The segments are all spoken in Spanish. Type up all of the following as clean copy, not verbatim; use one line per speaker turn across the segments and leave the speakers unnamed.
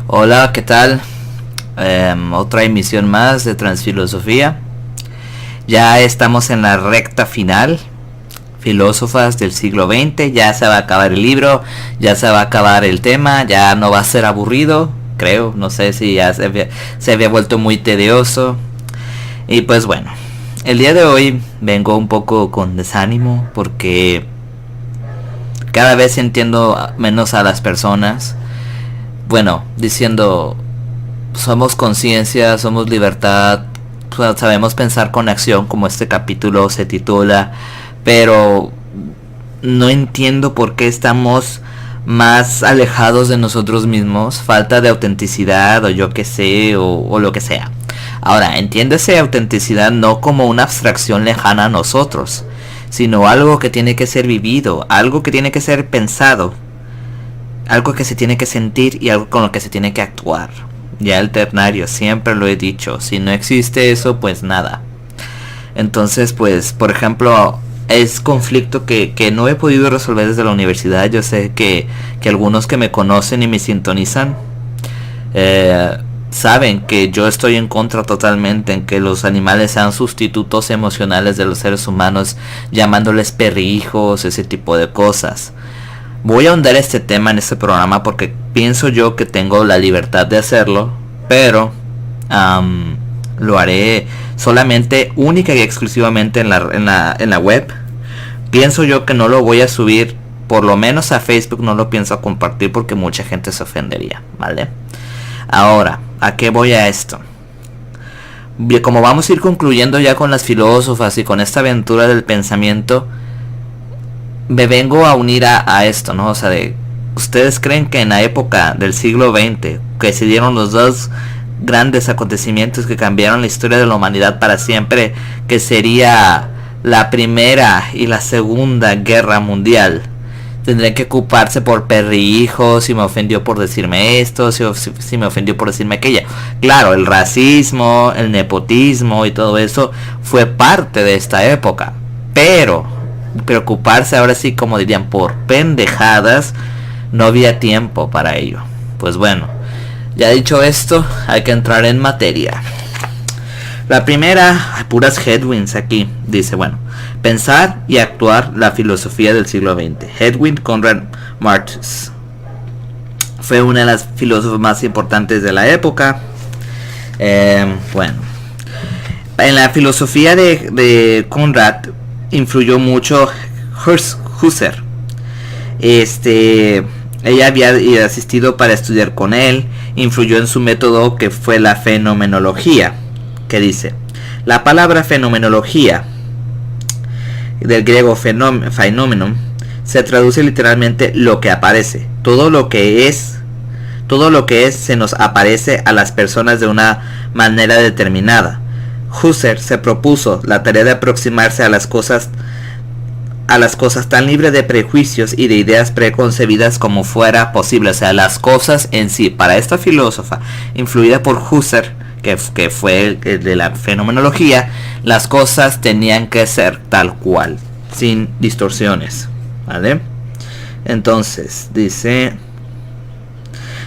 Hola, ¿qué tal? Otra emisión más de Transfilosofía. Ya estamos en la recta final. Filósofas del siglo XX. Ya se va a acabar el libro. Ya se va a acabar el tema. Ya no va a ser aburrido. Creo. No sé si ya se había vuelto muy tedioso. Y pues bueno. El día de hoy vengo un poco con desánimo. Porque cada vez entiendo menos a las personas. Bueno, diciendo, somos conciencia, somos libertad, sabemos pensar con acción, como este capítulo se titula, pero no entiendo por qué estamos más alejados de nosotros mismos, falta de autenticidad o yo qué sé, o lo que sea. Ahora, entiéndese autenticidad no como una abstracción lejana a nosotros, sino algo que tiene que ser vivido, algo que tiene que ser pensado, algo que se tiene que sentir y algo con lo que se tiene que actuar. Ya el ternario, siempre lo he dicho, si no existe eso, pues nada. Entonces, pues, por ejemplo, es conflicto que no he podido resolver desde la universidad. Yo sé que algunos que me conocen y me sintonizan saben que yo estoy en contra totalmente en que los animales sean sustitutos emocionales de los seres humanos, llamándoles perrijos, ese tipo de cosas. Voy a ahondar este tema en este programa porque pienso yo que tengo la libertad de hacerlo, pero lo haré solamente, única y exclusivamente en la web. Pienso yo que no lo voy a subir, por lo menos a Facebook no lo pienso compartir porque mucha gente se ofendería, ¿vale? Ahora, ¿a qué voy a esto? Como vamos a ir concluyendo ya con las filósofas y con esta aventura del pensamiento, me vengo a unir a esto, ¿no? O sea, ¿ustedes creen que en la época del siglo XX, que se dieron los dos grandes acontecimientos que cambiaron la historia de la humanidad para siempre, que sería la Primera y la Segunda Guerra Mundial, tendrían que ocuparse por perrijos, si me ofendió por decirme esto, si me ofendió por decirme aquella? Claro, el racismo, el nepotismo y todo eso fue parte de esta época, pero preocuparse ahora sí, como dirían, por pendejadas, no había tiempo para ello. Pues bueno, ya dicho esto, hay que entrar en materia. La primera, puras headwinds aquí, dice, bueno, pensar y actuar, la filosofía del siglo XX. Hedwig Conrad Marx fue una de las filósofos más importantes de la época. Bueno, en la filosofía de Conrad influyó mucho Husserl. Ella había asistido para estudiar con él. Influyó en su método, que fue la fenomenología, que dice, la palabra fenomenología, del griego phenomenon, se traduce literalmente lo que aparece. Todo lo que es se nos aparece a las personas de una manera determinada. Husserl se propuso la tarea de aproximarse a las cosas tan libre de prejuicios y de ideas preconcebidas como fuera posible. O sea, las cosas en sí, para esta filósofa influida por Husserl, que fue el de la fenomenología, las cosas tenían que ser tal cual, sin distorsiones, ¿vale? Entonces, dice,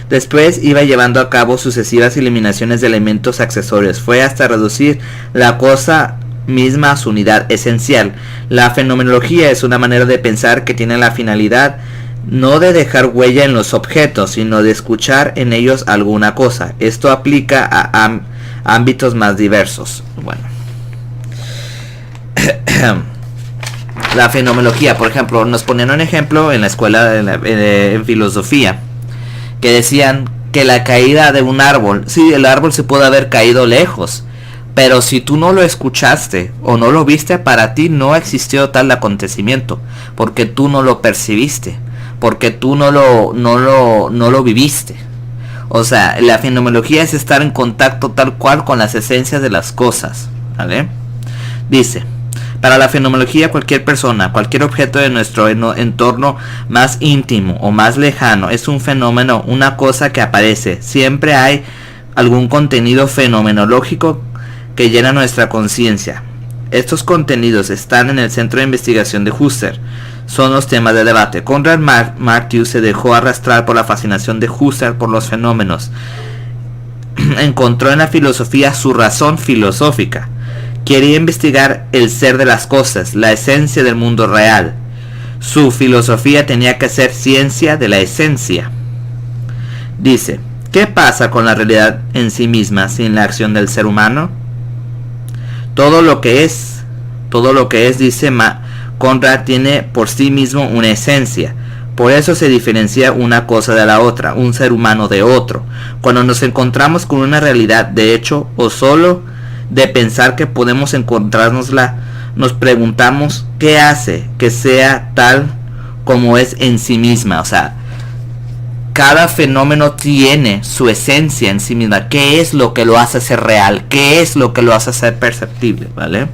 después iba llevando a cabo sucesivas eliminaciones de elementos accesorios. Fue hasta reducir la cosa misma a su unidad esencial. La fenomenología es una manera de pensar que tiene la finalidad no de dejar huella en los objetos, sino de escuchar en ellos alguna cosa. Esto aplica a ámbitos más diversos. Bueno, la fenomenología, por ejemplo, nos ponían un ejemplo en la escuela en filosofía, que decían que la caída de un árbol, sí, el árbol se puede haber caído lejos, pero si tú no lo escuchaste o no lo viste, para ti no existió tal acontecimiento, porque tú no lo percibiste, porque tú no lo viviste. O sea, la fenomenología es estar en contacto tal cual con las esencias de las cosas, ¿vale? Dice, para la fenomenología, cualquier persona, cualquier objeto de nuestro entorno más íntimo o más lejano es un fenómeno, una cosa que aparece. Siempre hay algún contenido fenomenológico que llena nuestra conciencia. Estos contenidos están en el centro de investigación de Husserl. son los temas de debate. Konrad Martius se dejó arrastrar por la fascinación de Husserl por los fenómenos. Encontró en la filosofía su razón filosófica. Quería investigar el ser de las cosas, la esencia del mundo real. Su filosofía tenía que ser ciencia de la esencia. Dice, ¿qué pasa con la realidad en sí misma sin la acción del ser humano? Todo lo que es, dice Konrad, tiene por sí mismo una esencia. Por eso se diferencia una cosa de la otra, un ser humano de otro. Cuando nos encontramos con una realidad de hecho o solo de pensar que podemos encontrárnosla, nos preguntamos qué hace que sea tal como es en sí misma. O sea, cada fenómeno tiene su esencia en sí misma. ¿Qué es lo que lo hace ser real? ¿Qué es lo que lo hace ser perceptible? ¿Vale?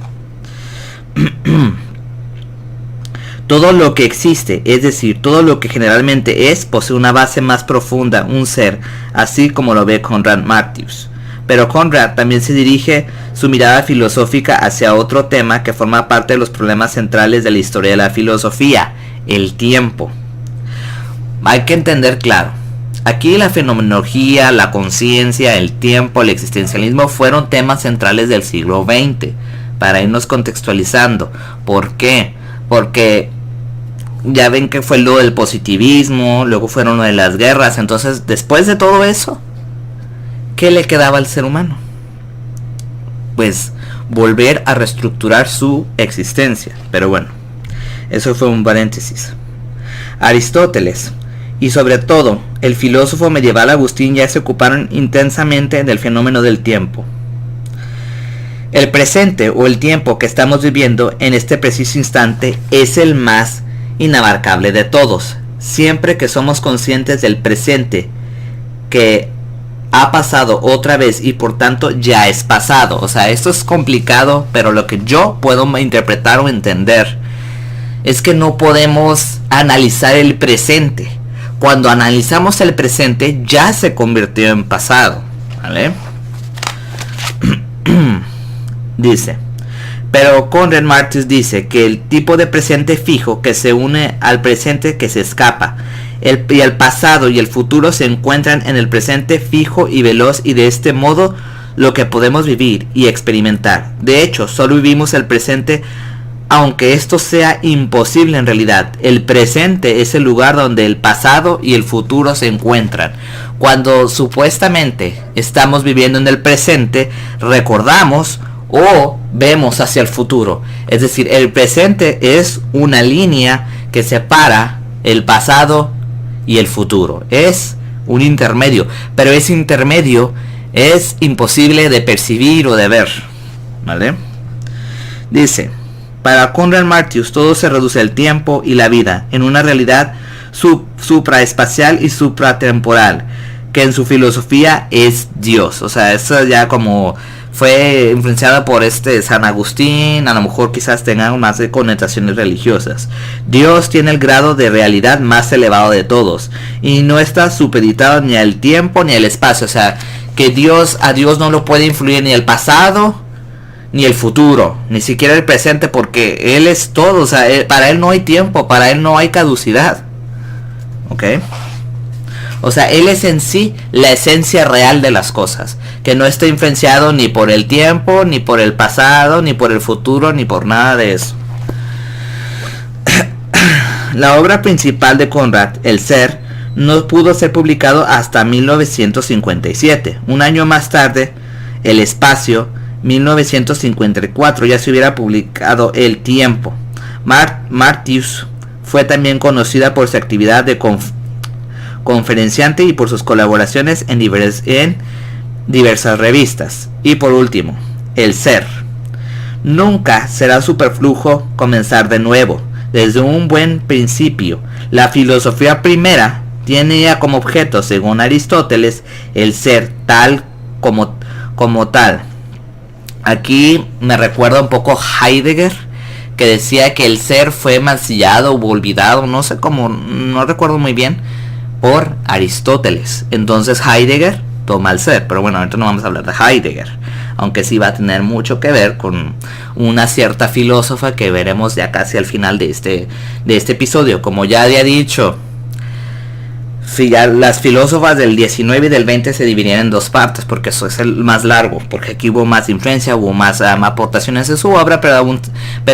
Todo lo que existe, es decir, todo lo que generalmente es, posee una base más profunda, un ser, así como lo ve Konrad Martius. Pero Konrad también se dirige su mirada filosófica hacia otro tema que forma parte de los problemas centrales de la historia de la filosofía, el tiempo. Hay que entender claro, aquí la fenomenología, la conciencia, el tiempo, el existencialismo fueron temas centrales del siglo XX, para irnos contextualizando. ¿Por qué? Porque ya ven que fue lo del positivismo, luego fueron lo de las guerras. Entonces, después de todo eso, ¿qué le quedaba al ser humano? Pues volver a reestructurar su existencia. Pero bueno, eso fue un paréntesis. Aristóteles y sobre todo el filósofo medieval Agustín ya se ocuparon intensamente del fenómeno del tiempo. El presente o el tiempo que estamos viviendo en este preciso instante es el más inabarcable de todos. Siempre que somos conscientes del presente que ha pasado otra vez y por tanto ya es pasado. O sea, esto es complicado, pero lo que yo puedo interpretar o entender es que no podemos analizar el presente. Cuando analizamos el presente ya se convirtió en pasado, ¿vale? Dice, pero Konrad Martius dice que el tipo de presente fijo que se une al presente que se escapa, y el pasado y el futuro se encuentran en el presente fijo y veloz, y de este modo lo que podemos vivir y experimentar. De hecho, solo vivimos el presente, aunque esto sea imposible en realidad. El presente es el lugar donde el pasado y el futuro se encuentran. Cuando supuestamente estamos viviendo en el presente, recordamos o vemos hacia el futuro. Es decir, el presente es una línea que separa el pasado y el futuro. Es un intermedio, pero ese intermedio es imposible de percibir o de ver, ¿vale? Dice, para Konrad Martius todo se reduce al tiempo y la vida en una realidad supraespacial y supratemporal, que en su filosofía es Dios. O sea, eso ya como fue influenciada por San Agustín, a lo mejor quizás tengan más de connotaciones religiosas. Dios tiene el grado de realidad más elevado de todos y no está supeditado ni al tiempo ni al espacio. O sea, que a Dios no lo puede influir ni el pasado ni el futuro, ni siquiera el presente, porque Él es todo. O sea, para Él no hay tiempo, para Él no hay caducidad. ¿Ok? O sea, Él es en sí la esencia real de las cosas, que no está influenciado ni por el tiempo, ni por el pasado, ni por el futuro, ni por nada de eso. La obra principal de Konrad, El Ser, no pudo ser publicado hasta 1957. Un año más tarde, El Espacio, 1954, ya se hubiera publicado El Tiempo. Martius fue también conocida por su actividad de conferenciante y por sus colaboraciones en diversas revistas. Y por último, El Ser. Nunca será superfluo comenzar de nuevo, desde un buen principio. La filosofía primera tiene ya como objeto, según Aristóteles, el ser tal como tal. Aquí me recuerda un poco Heidegger, que decía que el ser fue mancillado o olvidado, no recuerdo muy bien, por Aristóteles. Entonces Heidegger toma el ser. Pero bueno, ahorita no vamos a hablar de Heidegger, aunque sí va a tener mucho que ver con una cierta filósofa que veremos ya casi al final de este episodio. Como ya había dicho, las filósofas del 19 y del 20 se dividían en dos partes, porque eso es el más largo, porque aquí hubo más influencia, hubo más aportaciones de su obra, pero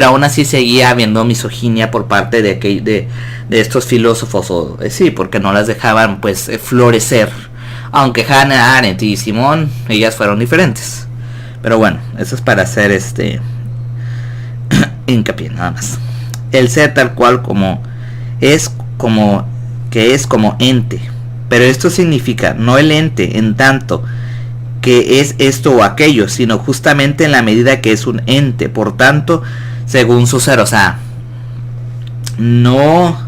aún así seguía habiendo misoginia por parte de estos filósofos, sí, porque no las dejaban pues florecer, aunque Hannah Arendt y Simón, ellas fueron diferentes. Pero bueno, eso es para hacer hincapié nada más. El ser tal cual como es como ente, pero esto significa no el ente en tanto que es esto o aquello, sino justamente en la medida que es un ente, por tanto, según su ser, o sea, no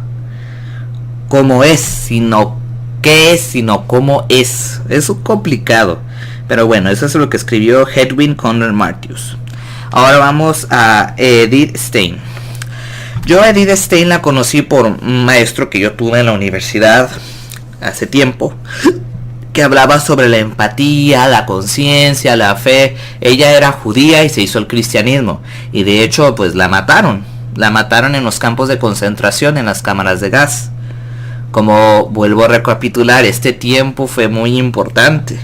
como es, sino qué es, sino cómo es. Es complicado, pero bueno, eso es lo que escribió Hedwig Conrad Martius. Ahora vamos a Edith Stein. Yo a Edith Stein la conocí por un maestro que yo tuve en la universidad hace tiempo, que hablaba sobre la empatía, la conciencia, la fe. Ella era judía y se hizo el cristianismo, y de hecho pues la mataron en los campos de concentración, en las cámaras de gas. Como vuelvo a recapitular, este tiempo fue muy importante.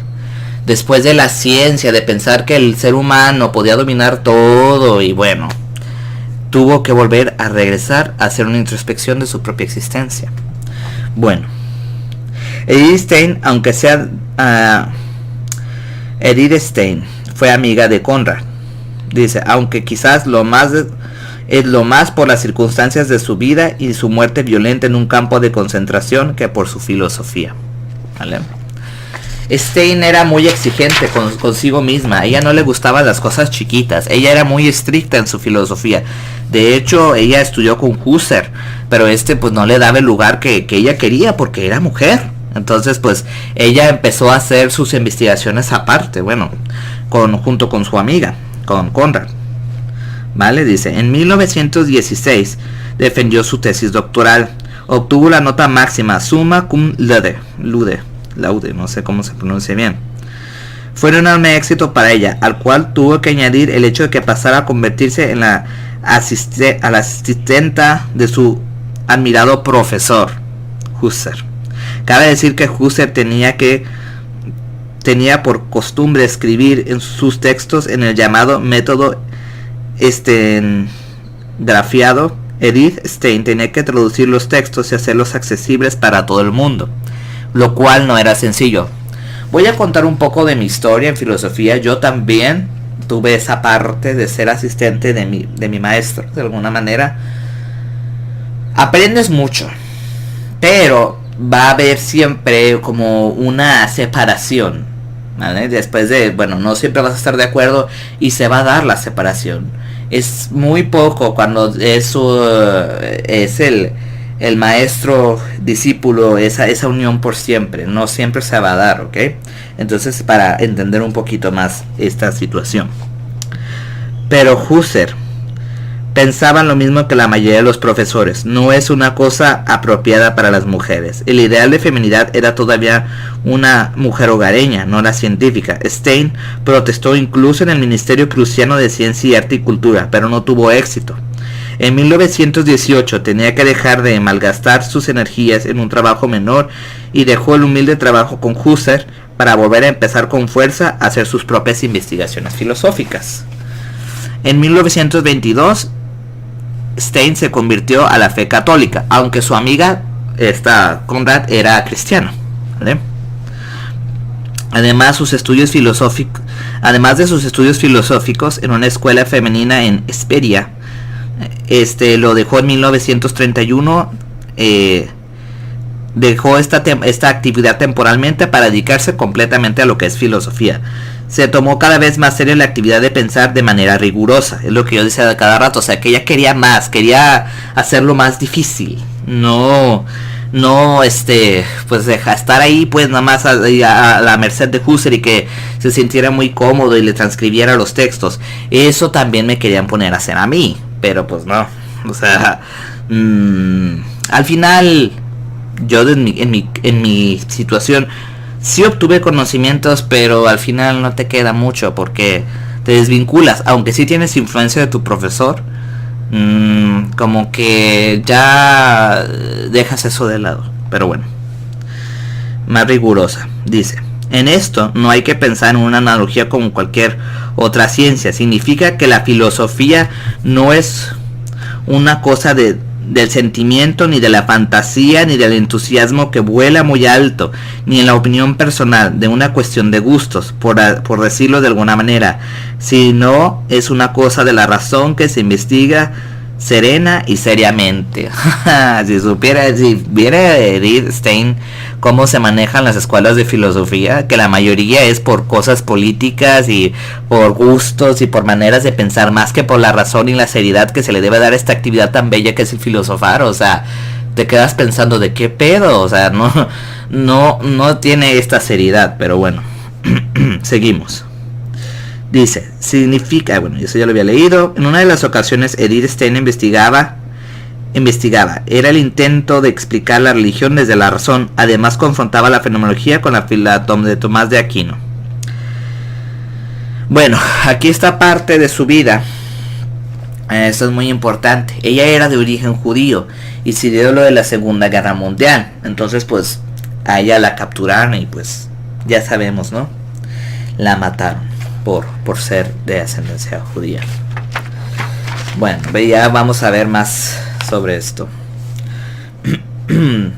Después de la ciencia, de pensar que el ser humano podía dominar todo, y bueno, tuvo que volver a regresar a hacer una introspección de su propia existencia. Bueno, Edith Stein, aunque sea Edith Stein fue amiga de Conrad. Dice, aunque quizás es lo más por las circunstancias de su vida y su muerte violenta en un campo de concentración que por su filosofía. ¿Vale? Stein era muy exigente consigo misma. A ella no le gustaban las cosas chiquitas. Ella era muy estricta en su filosofía. De hecho, ella estudió con Husserl, pero pues no le daba el lugar que ella quería porque era mujer. Entonces pues ella empezó a hacer sus investigaciones aparte, bueno, junto con su amiga, con Conrad. Vale, dice, en 1916 defendió su tesis doctoral. Obtuvo la nota máxima, summa cum laude, no sé cómo se pronuncia bien. Fue un enorme éxito para ella, al cual tuvo que añadir el hecho de que pasara a convertirse en la asistenta de su admirado profesor, Husserl. Cabe decir que Husserl tenía por costumbre escribir en sus textos en el llamado método grafiado. Edith Stein tenía que traducir los textos y hacerlos accesibles para todo el mundo, lo cual no era sencillo. Voy a contar un poco de mi historia en filosofía. Yo también tuve esa parte de ser asistente de mi maestro. De alguna manera aprendes mucho, pero va a haber siempre como una separación, ¿vale? Después de, bueno, no siempre vas a estar de acuerdo y se va a dar la separación. Es muy poco cuando eso es el maestro discípulo, esa unión por siempre, no siempre se va a dar, ¿ok? Entonces, para entender un poquito más esta situación. Pero Husserl pensaban lo mismo que la mayoría de los profesores. No es una cosa apropiada para las mujeres. El ideal de feminidad era todavía una mujer hogareña, no la científica. Stein protestó incluso en el Ministerio Prusiano de Ciencia y Arte y Cultura, pero no tuvo éxito. En 1918 tenía que dejar de malgastar sus energías en un trabajo menor y dejó el humilde trabajo con Husserl para volver a empezar con fuerza a hacer sus propias investigaciones filosóficas. En 1922 Stein se convirtió a la fe católica, aunque su amiga Conrad era cristiano, ¿vale? Además de sus estudios filosóficos en una escuela femenina en Esperia, lo dejó en 1931. Dejó esta actividad temporalmente para dedicarse completamente a lo que es filosofía. Se tomó cada vez más serio la actividad de pensar de manera rigurosa. Es lo que yo decía de cada rato. O sea, que ella quería más, quería hacerlo más difícil. No, pues estar ahí pues nada más a la merced de Husserl y que se sintiera muy cómodo y le transcribiera los textos. Eso también me querían poner a hacer a mí, pero pues no. O sea, al final yo en mi situación Sí obtuve conocimientos, pero al final no te queda mucho porque te desvinculas, aunque sí tienes influencia de tu profesor, como que ya dejas eso de lado. Pero bueno, más rigurosa, dice: en esto no hay que pensar en una analogía como cualquier otra ciencia. Significa que la filosofía no es una cosa del sentimiento, ni de la fantasía, ni del entusiasmo que vuela muy alto, ni en la opinión personal, de una cuestión de gustos, por decirlo de alguna manera, sino es una cosa de la razón que se investiga serena y seriamente. Si viera Edith Stein cómo se manejan las escuelas de filosofía, que la mayoría es por cosas políticas y por gustos y por maneras de pensar, más que por la razón y la seriedad que se le debe dar a esta actividad tan bella que es el filosofar. O sea, te quedas pensando de qué pedo, o sea, no tiene esta seriedad. Pero bueno, seguimos. Dice, significa, bueno, eso ya lo había leído. En una de las ocasiones Edith Stein investigaba, era el intento de explicar la religión desde la razón. Además confrontaba la fenomenología con la de Tomás de Aquino. Bueno, aquí está parte de su vida. Esto es muy importante. Ella era de origen judío y se dio lo de la Segunda Guerra Mundial. Entonces pues a ella la capturaron y pues ya sabemos, ¿no? La mataron por ser de ascendencia judía. Bueno, ya vamos a ver más sobre esto.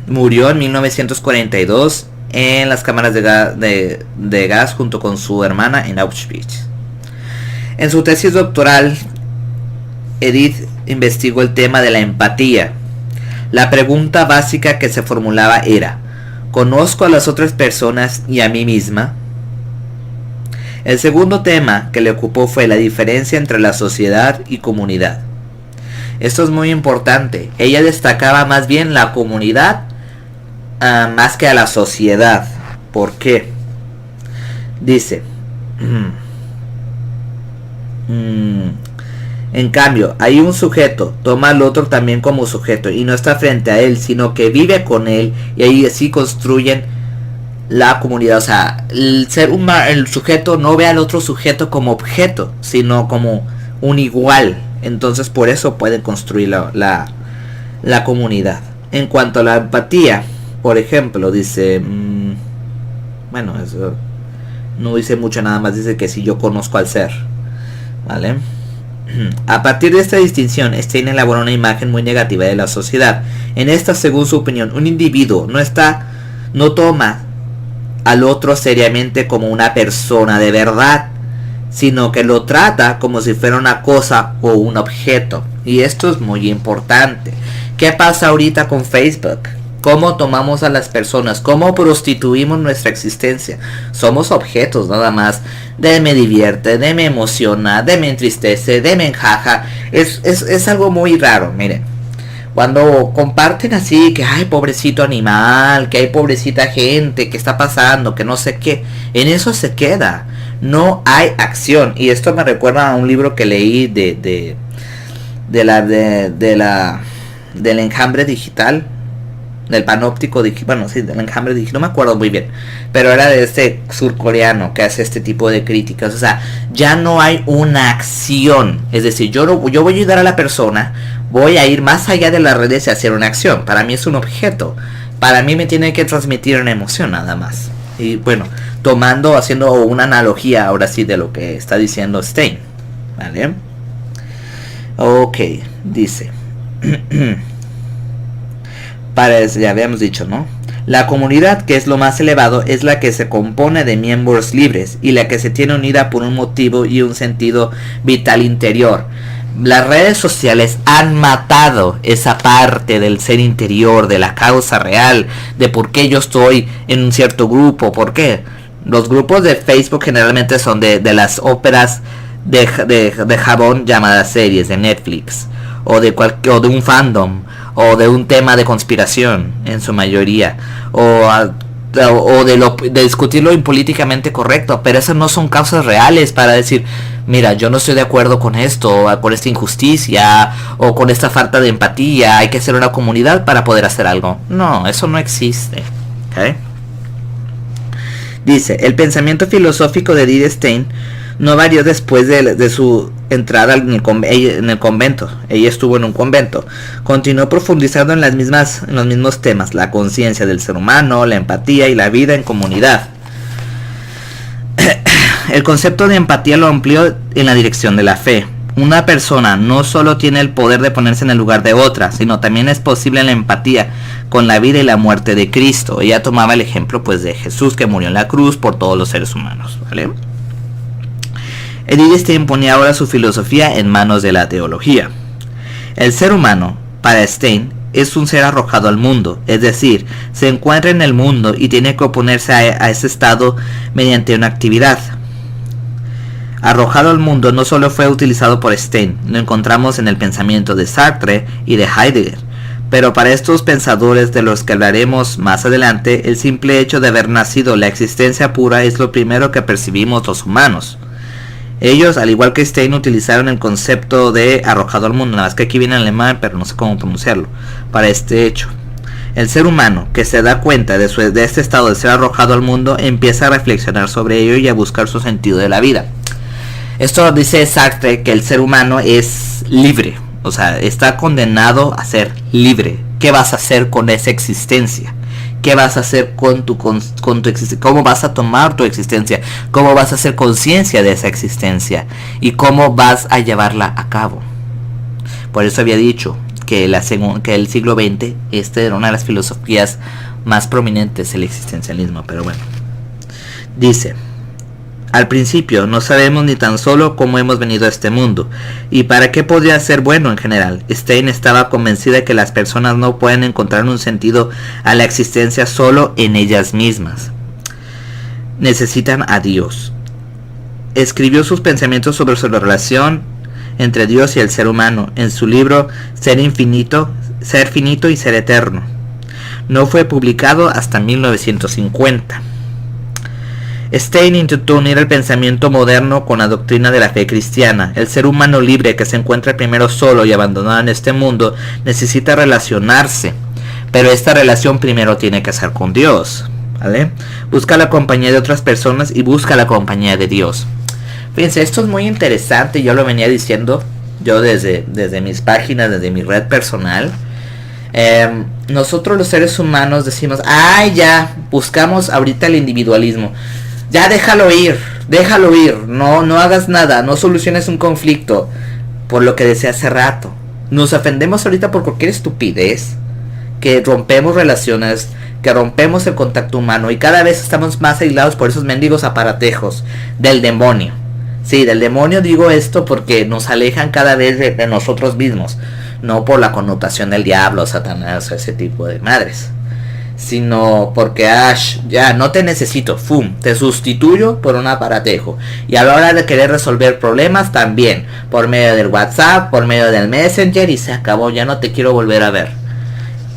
Murió en 1942 en las cámaras de gas junto con su hermana en Auschwitz. En su tesis doctoral, Edith investigó el tema de la empatía. La pregunta básica que se formulaba era: ¿conozco a las otras personas y a mí misma? El segundo tema que le ocupó fue la diferencia entre la sociedad y comunidad. Esto es muy importante. Ella destacaba más bien la comunidad más que a la sociedad. ¿Por qué? Dice, en cambio, hay un sujeto, toma al otro también como sujeto y no está frente a él, sino que vive con él, y ahí así construyen la comunidad. O sea, el sujeto no ve al otro sujeto como objeto, sino como un igual. Entonces por eso pueden construir la comunidad. En cuanto a la empatía, por ejemplo, dice, bueno, eso no dice mucho, nada más dice que si yo conozco al ser, ¿vale? A partir de esta distinción, Stein elaboró una imagen muy negativa de la sociedad. En esta, según su opinión, un individuo no toma al otro seriamente como una persona de verdad, sino que lo trata como si fuera una cosa o un objeto. Y esto es muy importante. ¿Qué pasa ahorita con Facebook? ¿Cómo tomamos a las personas? ¿Cómo prostituimos nuestra existencia? Somos objetos nada más. De me divierte, de me emociona, de me entristece, de me enjaja. Es algo muy raro, miren. Cuando comparten así, que ay, pobrecito animal, que hay pobrecita gente, que está pasando, que no sé qué, en eso se queda. No hay acción. Y esto me recuerda a un libro que leí del enjambre digital, del panóptico digital, bueno, sí, del enjambre digital, no me acuerdo muy bien, pero era de este surcoreano que hace este tipo de críticas. O sea, ya no hay una acción. Es decir, yo voy a ayudar a la persona, voy a ir más allá de las redes y hacer una acción. Para mí es un objeto, para mí me tiene que transmitir una emoción nada más. Y bueno, haciendo una analogía ahora sí de lo que está diciendo Stein, ¿vale? Ok, dice ya habíamos dicho, ¿no? La comunidad, que es lo más elevado, es la que se compone de miembros libres y la que se tiene unida por un motivo y un sentido vital interior. Las redes sociales han matado esa parte del ser interior, de la causa real, de por qué yo estoy en un cierto grupo. ¿Por qué? Los grupos de Facebook generalmente son de las óperas de jabón llamadas series de Netflix, o de un fandom, o de un tema de conspiración en su mayoría, o de discutir lo impolíticamente correcto. Pero esas no son causas reales para decir, mira, yo no estoy de acuerdo con esto, o con esta injusticia, o con esta falta de empatía, hay que hacer una comunidad para poder hacer algo. No, eso no existe, ¿okay? Dice, el pensamiento filosófico de Edith Stein no varió después de su entrada en el convento. Ella estuvo en un convento. Continuó profundizando en los mismos temas, la conciencia del ser humano, la empatía y la vida en comunidad. El concepto de empatía lo amplió en la dirección de la fe. Una persona no solo tiene el poder de ponerse en el lugar de otra, sino también es posible la empatía con la vida y la muerte de Cristo. Ella tomaba el ejemplo pues de Jesús, que murió en la cruz por todos los seres humanos, ¿vale? Edith Stein ponía ahora su filosofía en manos de la teología. El ser humano, para Stein, es un ser arrojado al mundo, es decir, se encuentra en el mundo y tiene que oponerse a ese estado mediante una actividad. Arrojado al mundo no solo fue utilizado por Stein, lo encontramos en el pensamiento de Sartre y de Heidegger, pero para estos pensadores de los que hablaremos más adelante, el simple hecho de haber nacido, la existencia pura, es lo primero que percibimos los humanos. Ellos, al igual que Stein, utilizaron el concepto de arrojado al mundo, nada más que aquí viene en alemán, pero no sé cómo pronunciarlo, para este hecho. El ser humano, que se da cuenta de este estado de ser arrojado al mundo, empieza a reflexionar sobre ello y a buscar su sentido de la vida. Esto dice Sartre, que el ser humano es libre, o sea, está condenado a ser libre. ¿Qué vas a hacer con esa existencia? ¿Qué vas a hacer con tu existencia? ¿Cómo vas a tomar tu existencia? ¿Cómo vas a hacer conciencia de esa existencia? ¿Y cómo vas a llevarla a cabo? Por eso había dicho que el siglo XX era una de las filosofías más prominentes, el existencialismo. Pero bueno, dice: al principio no sabemos ni tan solo cómo hemos venido a este mundo y para qué podría ser bueno en general. Stein estaba convencida de que las personas no pueden encontrar un sentido a la existencia solo en ellas mismas. Necesitan a Dios. Escribió sus pensamientos sobre la relación entre Dios y el ser humano en su libro Ser finito y ser eterno. No fue publicado hasta 1950. Stein intentó unir el pensamiento moderno con la doctrina de la fe cristiana. El ser humano libre que se encuentra primero solo y abandonado en este mundo necesita relacionarse, pero esta relación primero tiene que ser con Dios, ¿vale? Busca la compañía de otras personas y busca la compañía de Dios. Fíjense, esto es muy interesante. Yo lo venía diciendo yo desde mis páginas, desde mi red personal. Nosotros los seres humanos decimos, ay, ya, buscamos ahorita el individualismo. Ya déjalo ir, no hagas nada, no soluciones un conflicto. Por lo que decía hace rato, nos ofendemos ahorita por cualquier estupidez, que rompemos relaciones, que rompemos el contacto humano y cada vez estamos más aislados por esos mendigos aparatejos del demonio. Sí, del demonio digo esto porque nos alejan cada vez de nosotros mismos, no por la connotación del diablo, Satanás o ese tipo de madres, sino porque ya no te necesito, te sustituyo por un aparatejo. Y a la hora de querer resolver problemas también, por medio del WhatsApp, por medio del Messenger, y se acabó, ya no te quiero volver a ver.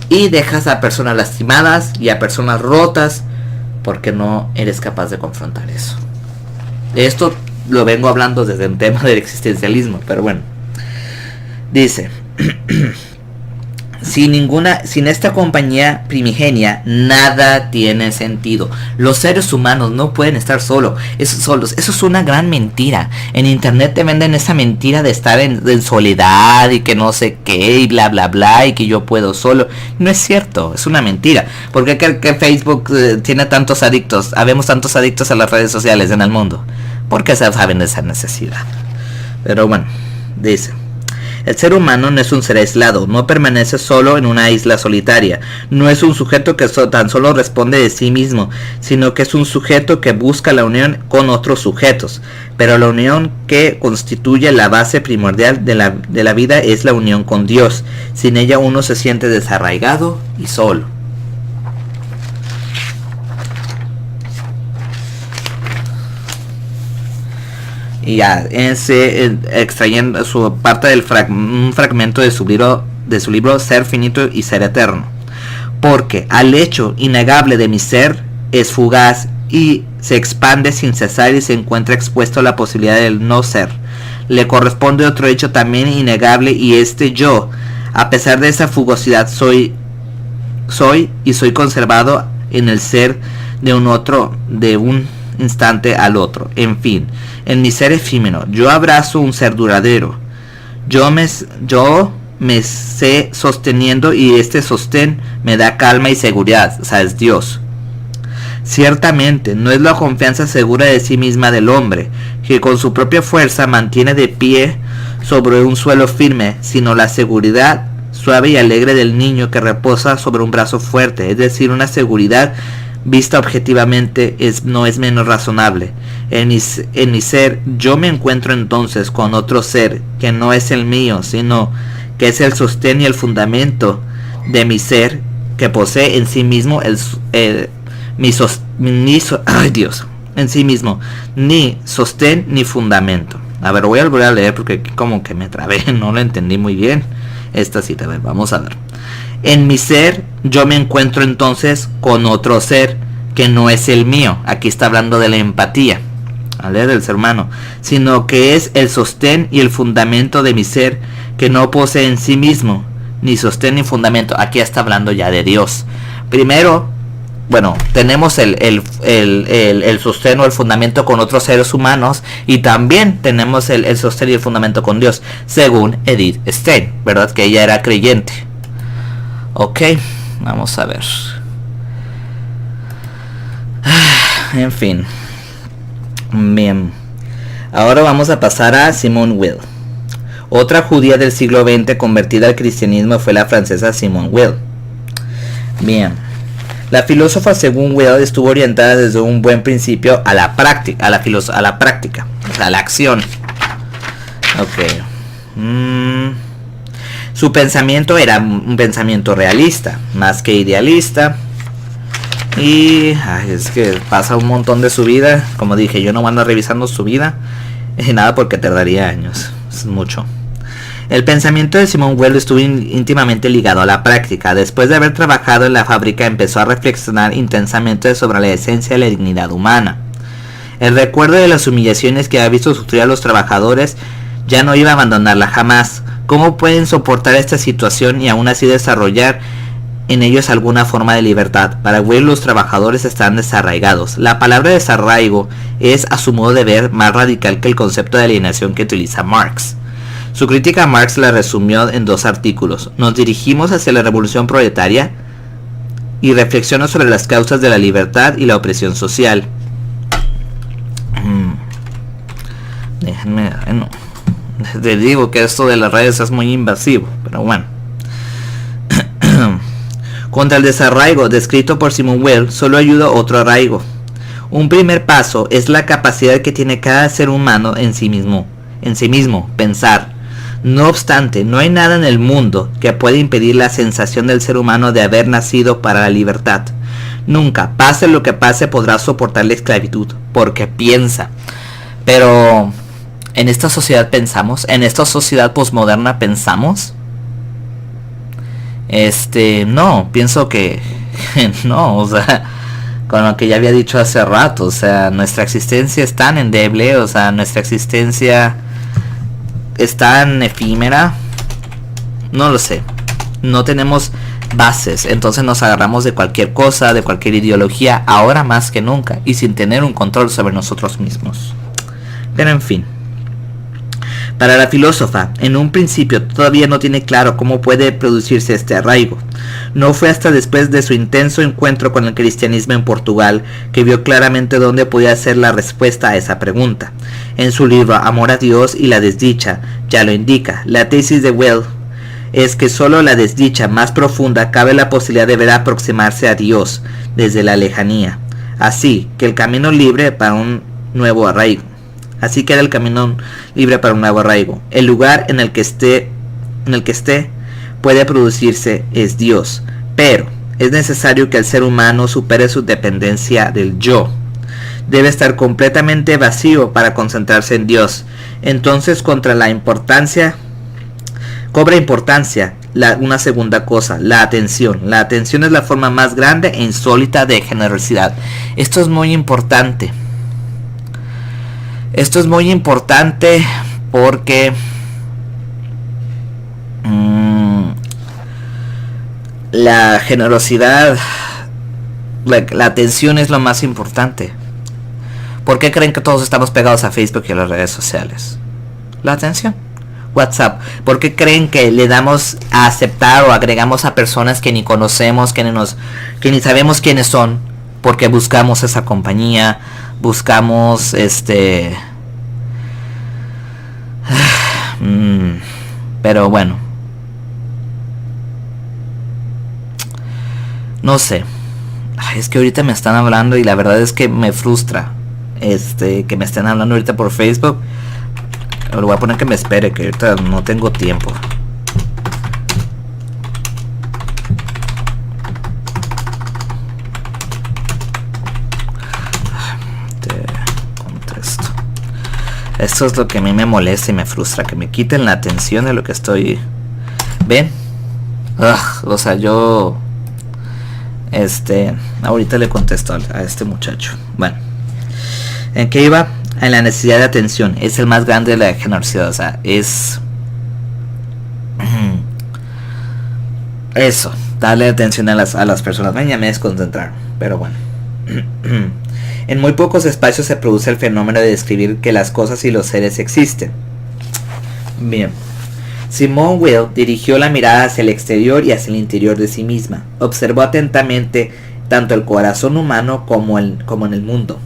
Y dejas a personas lastimadas y a personas rotas porque no eres capaz de confrontar eso. Esto lo vengo hablando desde el tema del existencialismo, pero bueno. Dice: sin esta compañía primigenia, nada tiene sentido. Los seres humanos no pueden estar solos. Eso es una gran mentira. En internet te venden esa mentira de estar en soledad y que no sé qué y bla bla bla y que yo puedo solo. No es cierto, es una mentira. ¿Por qué creen que Facebook tiene tantos adictos? Habemos tantos adictos a las redes sociales en el mundo. Porque se saben de esa necesidad. Pero bueno, dice: el ser humano no es un ser aislado, no permanece solo en una isla solitaria, no es un sujeto que tan solo responde de sí mismo, sino que es un sujeto que busca la unión con otros sujetos. Pero la unión que constituye la base primordial de la vida es la unión con Dios. Sin ella uno se siente desarraigado y solo. Y ya, extrayendo su parte del un fragmento de su libro Ser finito y ser eterno. Porque al hecho innegable de mi ser es fugaz y se expande sin cesar y se encuentra expuesto a la posibilidad del no ser. Le corresponde otro hecho también innegable y yo, a pesar de esa fugosidad, soy conservado en el ser de un instante al otro. En fin, en mi ser efímero, yo abrazo un ser duradero. Yo me sé sosteniendo y este sostén me da calma y seguridad, o sea, es Dios. Ciertamente, no es la confianza segura de sí misma del hombre, que con su propia fuerza mantiene de pie sobre un suelo firme, sino la seguridad suave y alegre del niño que reposa sobre un brazo fuerte, es decir, una seguridad vista objetivamente no es menos razonable. En mi ser yo me encuentro entonces con otro ser que no es el mío, sino que es el sostén y el fundamento de mi ser, que posee en sí mismo en sí mismo ni sostén ni fundamento. A ver, voy a volver a leer porque como que me trabé, no lo entendí muy bien esta cita. A ver, vamos a ver. En mi ser yo me encuentro entonces con otro ser que no es el mío. Aquí está hablando de la empatía, ¿vale? Del ser humano, sino que es el sostén y el fundamento de mi ser, que no posee en sí mismo ni sostén ni fundamento. Aquí está hablando ya de Dios. Primero, bueno, tenemos el sostén o el fundamento con otros seres humanos, y también tenemos el sostén y el fundamento con Dios, según Edith Stein, ¿verdad? Que ella era creyente. Ok, vamos a ver. En fin. Bien. Ahora vamos a pasar a Simone Weil. Otra judía del siglo XX convertida al cristianismo fue la francesa Simone Weil. Bien. La filósofa, según Weil, estuvo orientada desde un buen principio a la práctica, o sea, a la acción. Ok. Su pensamiento era un pensamiento realista, más que idealista. Y es que pasa un montón de su vida. Como dije, yo no ando revisando su vida. Nada, porque tardaría años. Es mucho. El pensamiento de Simone Weil estuvo íntimamente ligado a la práctica. Después de haber trabajado en la fábrica, empezó a reflexionar intensamente sobre la esencia de la dignidad humana. El recuerdo de las humillaciones que había visto sufrir a los trabajadores ya no iba a abandonarla jamás. ¿Cómo pueden soportar esta situación y aún así desarrollar en ellos alguna forma de libertad? Para Weil, los trabajadores están desarraigados. La palabra desarraigo es, a su modo de ver, más radical que el concepto de alienación que utiliza Marx. Su crítica a Marx la resumió en 2 artículos. Nos dirigimos hacia la revolución proletaria y reflexiona sobre las causas de la libertad y la opresión social. Déjenme, bueno, les digo que esto de las redes es muy invasivo, pero bueno. Contra el desarraigo descrito por Simone Weil solo ayuda otro arraigo. Un primer paso es la capacidad que tiene cada ser humano en sí mismo, pensar. No obstante, no hay nada en el mundo que pueda impedir la sensación del ser humano de haber nacido para la libertad. Nunca, pase lo que pase, podrá soportar la esclavitud, porque piensa. Pero, ¿en esta sociedad pensamos? ¿En esta sociedad posmoderna pensamos? No, pienso que no, o sea, con lo que ya había dicho hace rato, o sea, nuestra existencia es tan endeble, o sea, nuestra existencia es tan efímera, no lo sé, no tenemos bases, entonces nos agarramos de cualquier cosa, de cualquier ideología, ahora más que nunca, y sin tener un control sobre nosotros mismos. Pero en fin. Para la filósofa, en un principio todavía no tiene claro cómo puede producirse este arraigo. No fue hasta después de su intenso encuentro con el cristianismo en Portugal que vio claramente dónde podía ser la respuesta a esa pregunta. En su libro Amor a Dios y la desdicha, ya lo indica. La tesis de Weil es que solo la desdicha más profunda cabe la posibilidad de ver aproximarse a Dios desde la lejanía. Así que el camino libre para un nuevo arraigo. Así queda el camino libre para un nuevo arraigo. El lugar en el que esté puede producirse es Dios. Pero es necesario que el ser humano supere su dependencia del yo. Debe estar completamente vacío para concentrarse en Dios. Entonces cobra importancia una segunda cosa, la atención. La atención es la forma más grande e insólita de generosidad. Esto es muy importante. Esto es muy importante porque la generosidad la atención es lo más importante. ¿Por qué creen que todos estamos pegados a Facebook y a las redes sociales? La atención. WhatsApp. ¿Por qué creen que le damos a aceptar o agregamos a personas que ni conocemos, que ni sabemos quiénes son? Porque buscamos esa compañía, buscamos pero bueno, no sé. Es que ahorita me están hablando y la verdad es que me frustra que me estén hablando ahorita por Facebook. Le voy a poner que me espere, que ahorita no tengo tiempo. Te contesto. Esto es lo que a mí me molesta y me frustra, que me quiten la atención de lo que estoy. ¿Ven? O sea, yo ahorita le contesto a este muchacho. Bueno, ¿en qué iba? En la necesidad de atención. Es el más grande de la generosidad. O sea, es eso, darle atención a las personas. Me desconcentraron, pero bueno. En muy pocos espacios se produce el fenómeno de describir que las cosas y los seres existen. Bien. Simone Weil dirigió la mirada hacia el exterior y hacia el interior de sí misma. Observó atentamente tanto el corazón humano como en el mundo.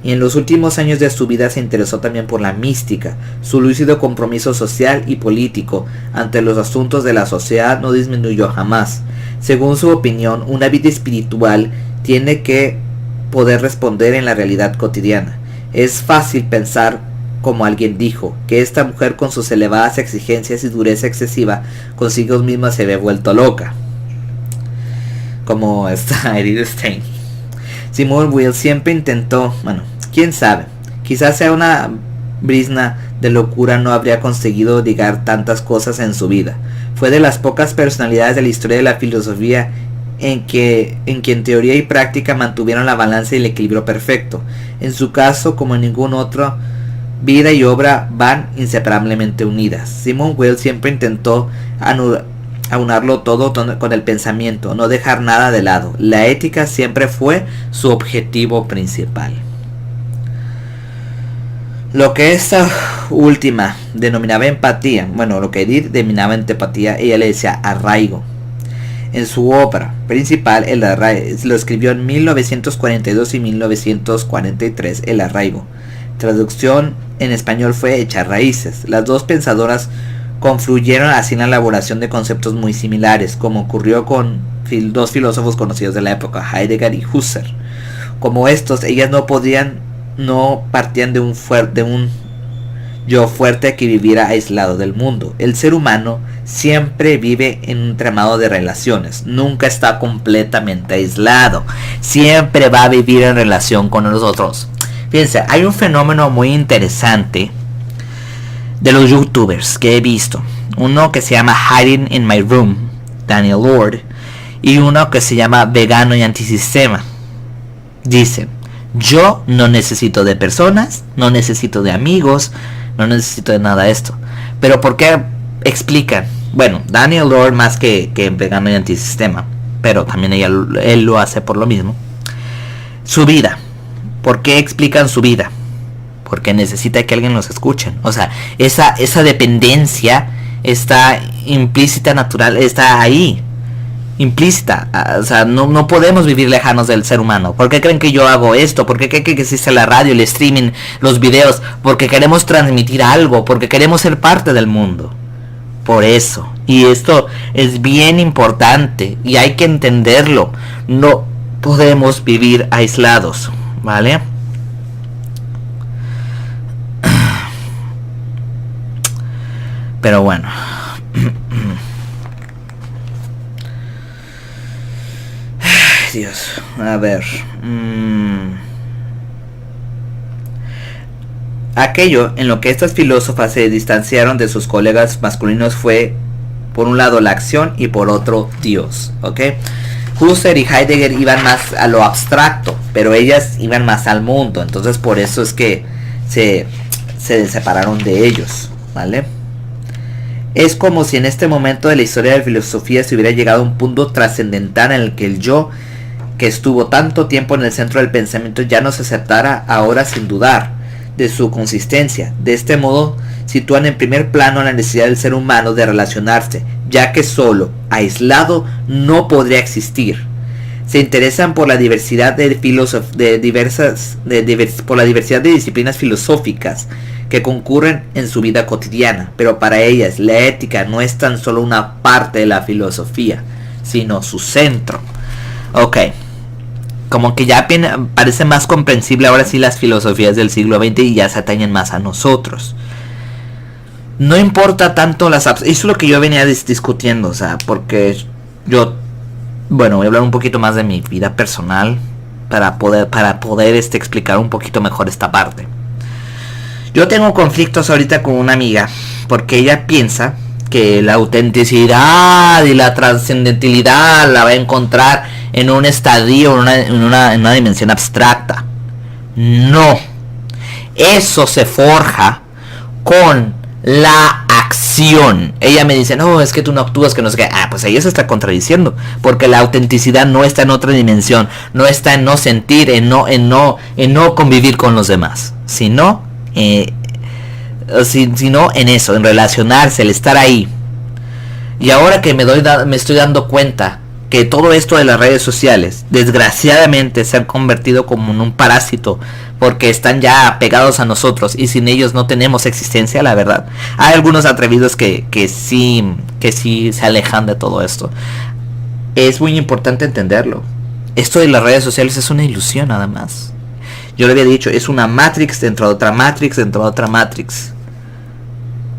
Y en los últimos años de su vida se interesó también por la mística. Su lúcido compromiso social y político ante los asuntos de la sociedad no disminuyó jamás. Según su opinión, una vida espiritual tiene que poder responder en la realidad cotidiana. Es fácil pensar, como alguien dijo, que esta mujer con sus elevadas exigencias y dureza excesiva consigo misma se ve vuelto loca. Como está Edith Stein. Simone Weil siempre intentó, quién sabe, quizás sea una brizna de locura, no habría conseguido ligar tantas cosas en su vida. Fue de las pocas personalidades de la historia de la filosofía en quien teoría y práctica mantuvieron la balanza y el equilibrio perfecto. En su caso, como en ningún otro, vida y obra van inseparablemente unidas. Simone Weil siempre intentó aunarlo todo con el pensamiento, no dejar nada de lado. La ética siempre fue su objetivo principal. Lo que esta última denominaba empatía, lo que Edith denominaba empatía, ella le decía arraigo. En su obra principal, El arraigo, lo escribió en 1942 y 1943, El arraigo. Traducción en español fue Echar raíces. Las dos pensadoras confluyeron así en la elaboración de conceptos muy similares, como ocurrió con dos filósofos conocidos de la época, Heidegger y Husserl. Como estos, ellas no partían de un yo fuerte que viviera aislado del mundo. El ser humano siempre vive en un entramado de relaciones, nunca está completamente aislado, siempre va a vivir en relación con los otros. Fíjense, hay un fenómeno muy interesante de los youtubers que he visto. Uno que se llama Hiding in My Room, Daniel Lord, y uno que se llama Vegano y Antisistema. Dicen: yo no necesito de personas, no necesito de amigos, no necesito de nada de esto. Pero ¿por qué explican? Bueno, Daniel Lord más que Vegano y Antisistema, pero también él lo hace por lo mismo. Su vida. ¿Por qué explican su vida? Porque necesita que alguien los escuche. O sea, esa dependencia está implícita, natural, está ahí, implícita. O sea, no podemos vivir lejanos del ser humano. ¿Por qué creen que yo hago esto? ¿Por qué creen que existe la radio, el streaming, los videos? Porque queremos transmitir algo, porque queremos ser parte del mundo. Por eso. Y esto es bien importante y hay que entenderlo. No podemos vivir aislados, ¿vale? Pero bueno. Dios, a ver. Aquello en lo que estas filósofas se distanciaron de sus colegas masculinos fue, por un lado, la acción y por otro, Dios, ¿ok? Husserl y Heidegger iban más a lo abstracto, pero ellas iban más al mundo. Entonces por eso es que se separaron de ellos, ¿vale? Es como si en este momento de la historia de la filosofía se hubiera llegado a un punto trascendental en el que el yo que estuvo tanto tiempo en el centro del pensamiento, ya no se aceptara ahora sin dudar de su consistencia. De este modo sitúan en primer plano la necesidad del ser humano de relacionarse, ya que solo, aislado, no podría existir. Se interesan por la diversidad de disciplinas filosóficas que concurren en su vida cotidiana, pero para ellas la ética no es tan solo una parte de la filosofía, sino su centro. Ok, como que ya parece más comprensible ahora sí las filosofías del siglo XX y ya se atañen más a nosotros. No importa tanto eso es lo que yo venía discutiendo, o sea, porque yo, bueno, voy a hablar un poquito más de mi vida personal para poder explicar un poquito mejor esta parte. Yo tengo conflictos ahorita con una amiga porque ella piensa que la autenticidad y la trascendentalidad la va a encontrar en un estadio, en una dimensión abstracta. No, eso se forja con la acción. Ella me dice, no, es que tú no actúas, que no sé qué. Pues ella se está contradiciendo, porque la autenticidad no está en otra dimensión, no está en no sentir, en no convivir con los demás, sino en eso, en relacionarse, el estar ahí. Y ahora que me estoy dando cuenta que todo esto de las redes sociales, desgraciadamente, se han convertido como en un parásito, porque están ya pegados a nosotros y sin ellos no tenemos existencia, la verdad. Hay algunos atrevidos que sí se alejan de todo esto. Es muy importante entenderlo. Esto de las redes sociales es una ilusión nada más. Yo le había dicho, es una Matrix dentro de otra Matrix dentro de otra Matrix.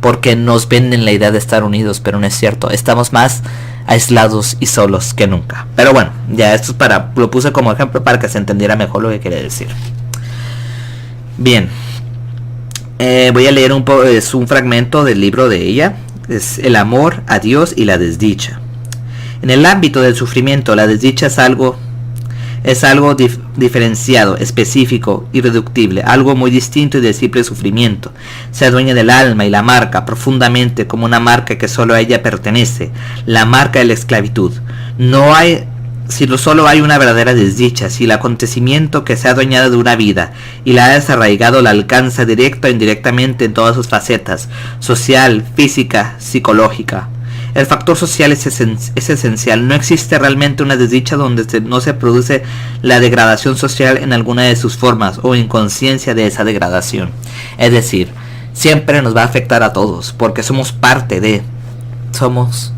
Porque nos venden la idea de estar unidos, pero no es cierto. Estamos más aislados y solos que nunca. Pero bueno, ya esto lo puse como ejemplo para que se entendiera mejor lo que quería decir. Bien, voy a leer es un fragmento del libro de ella. Es El amor a Dios y la desdicha. En el ámbito del sufrimiento, la desdicha es algo diferenciado, específico, irreductible, algo muy distinto y del simple sufrimiento. Se adueña del alma y la marca profundamente como una marca que solo a ella pertenece, la marca de la esclavitud. Solo hay una verdadera desdicha, si el acontecimiento que se ha adueñado de una vida y la ha desarraigado la alcanza directa o indirectamente en todas sus facetas, social, física, psicológica. El factor social es esencial. No existe realmente una desdicha donde no se produce la degradación social en alguna de sus formas o inconsciencia de esa degradación. Es decir, siempre nos va a afectar a todos porque somos somos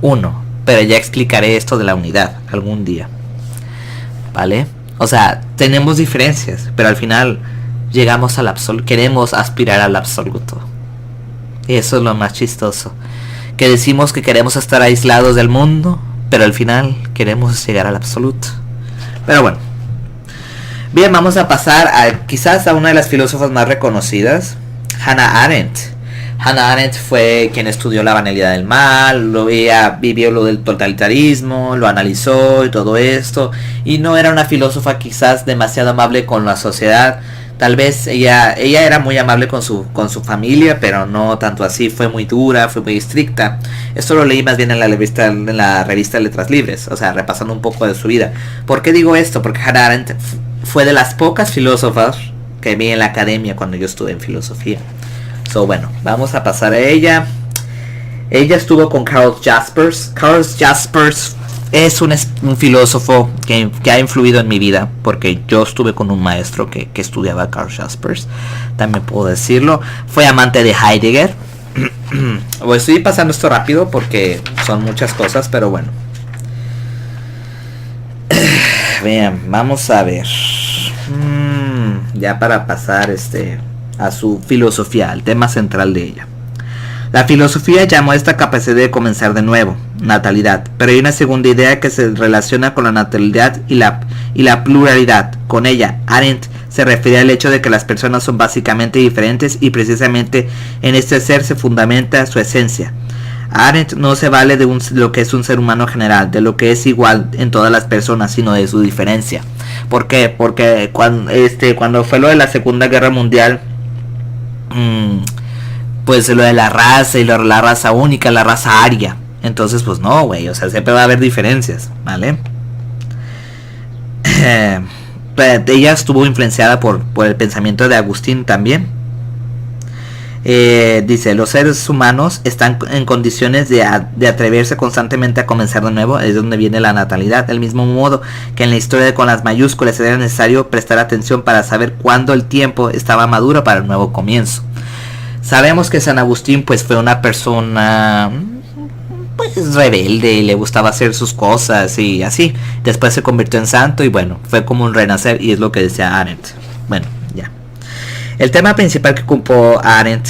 uno. Pero ya explicaré esto de la unidad algún día, ¿vale? O sea, tenemos diferencias, pero al final llegamos al absoluto, queremos aspirar al absoluto. Y eso es lo más chistoso. Que decimos que queremos estar aislados del mundo, pero al final queremos llegar al absoluto. Pero bueno. Bien, vamos a pasar quizás a una de las filósofas más reconocidas, Hannah Arendt. Hannah Arendt fue quien estudió la banalidad del mal, vivió lo del totalitarismo, lo analizó y todo esto. Y no era una filósofa quizás demasiado amable con la sociedad. Tal vez ella era muy amable con su familia, pero no tanto así. Fue muy dura, fue muy estricta. Esto lo leí más bien en la revista Letras Libres, o sea, repasando un poco de su vida. ¿Por qué digo esto? Porque Hannah Arendt fue de las pocas filósofas que vi en la academia cuando yo estuve en filosofía. Bueno, vamos a pasar a ella. Ella estuvo con Karl Jaspers. Karl Jaspers es un filósofo que ha influido en mi vida, porque yo estuve con un maestro que estudiaba Karl Jaspers, también puedo decirlo. Fue amante de Heidegger. Estoy pasando esto rápido porque son muchas cosas, pero bueno. Vean, vamos a ver. Ya para pasar a su filosofía, al tema central de ella. La filosofía llamó a esta capacidad de comenzar de nuevo, natalidad, pero hay una segunda idea que se relaciona con la natalidad y la pluralidad. Con ella, Arendt se refiere al hecho de que las personas son básicamente diferentes y precisamente en este ser se fundamenta su esencia. Arendt no se vale de lo que es un ser humano general, de lo que es igual en todas las personas, sino de su diferencia. ¿Por qué? Porque cuando fue lo de la Segunda Guerra Mundial, pues lo de la raza y la raza única, la raza aria. Entonces pues no, güey, o sea, siempre va a haber diferencias, ¿vale? ella estuvo influenciada por el pensamiento de Agustín también. Dice, los seres humanos están en condiciones de atreverse constantemente a comenzar de nuevo, es donde viene la natalidad, del mismo modo que en la historia con las mayúsculas era necesario prestar atención para saber cuándo el tiempo estaba maduro para el nuevo comienzo. Sabemos que San Agustín pues fue una persona pues rebelde, le gustaba hacer sus cosas y así, después se convirtió en santo y bueno, fue como un renacer, y es lo que decía Arendt. Bueno, ya. El tema principal que ocupó Arendt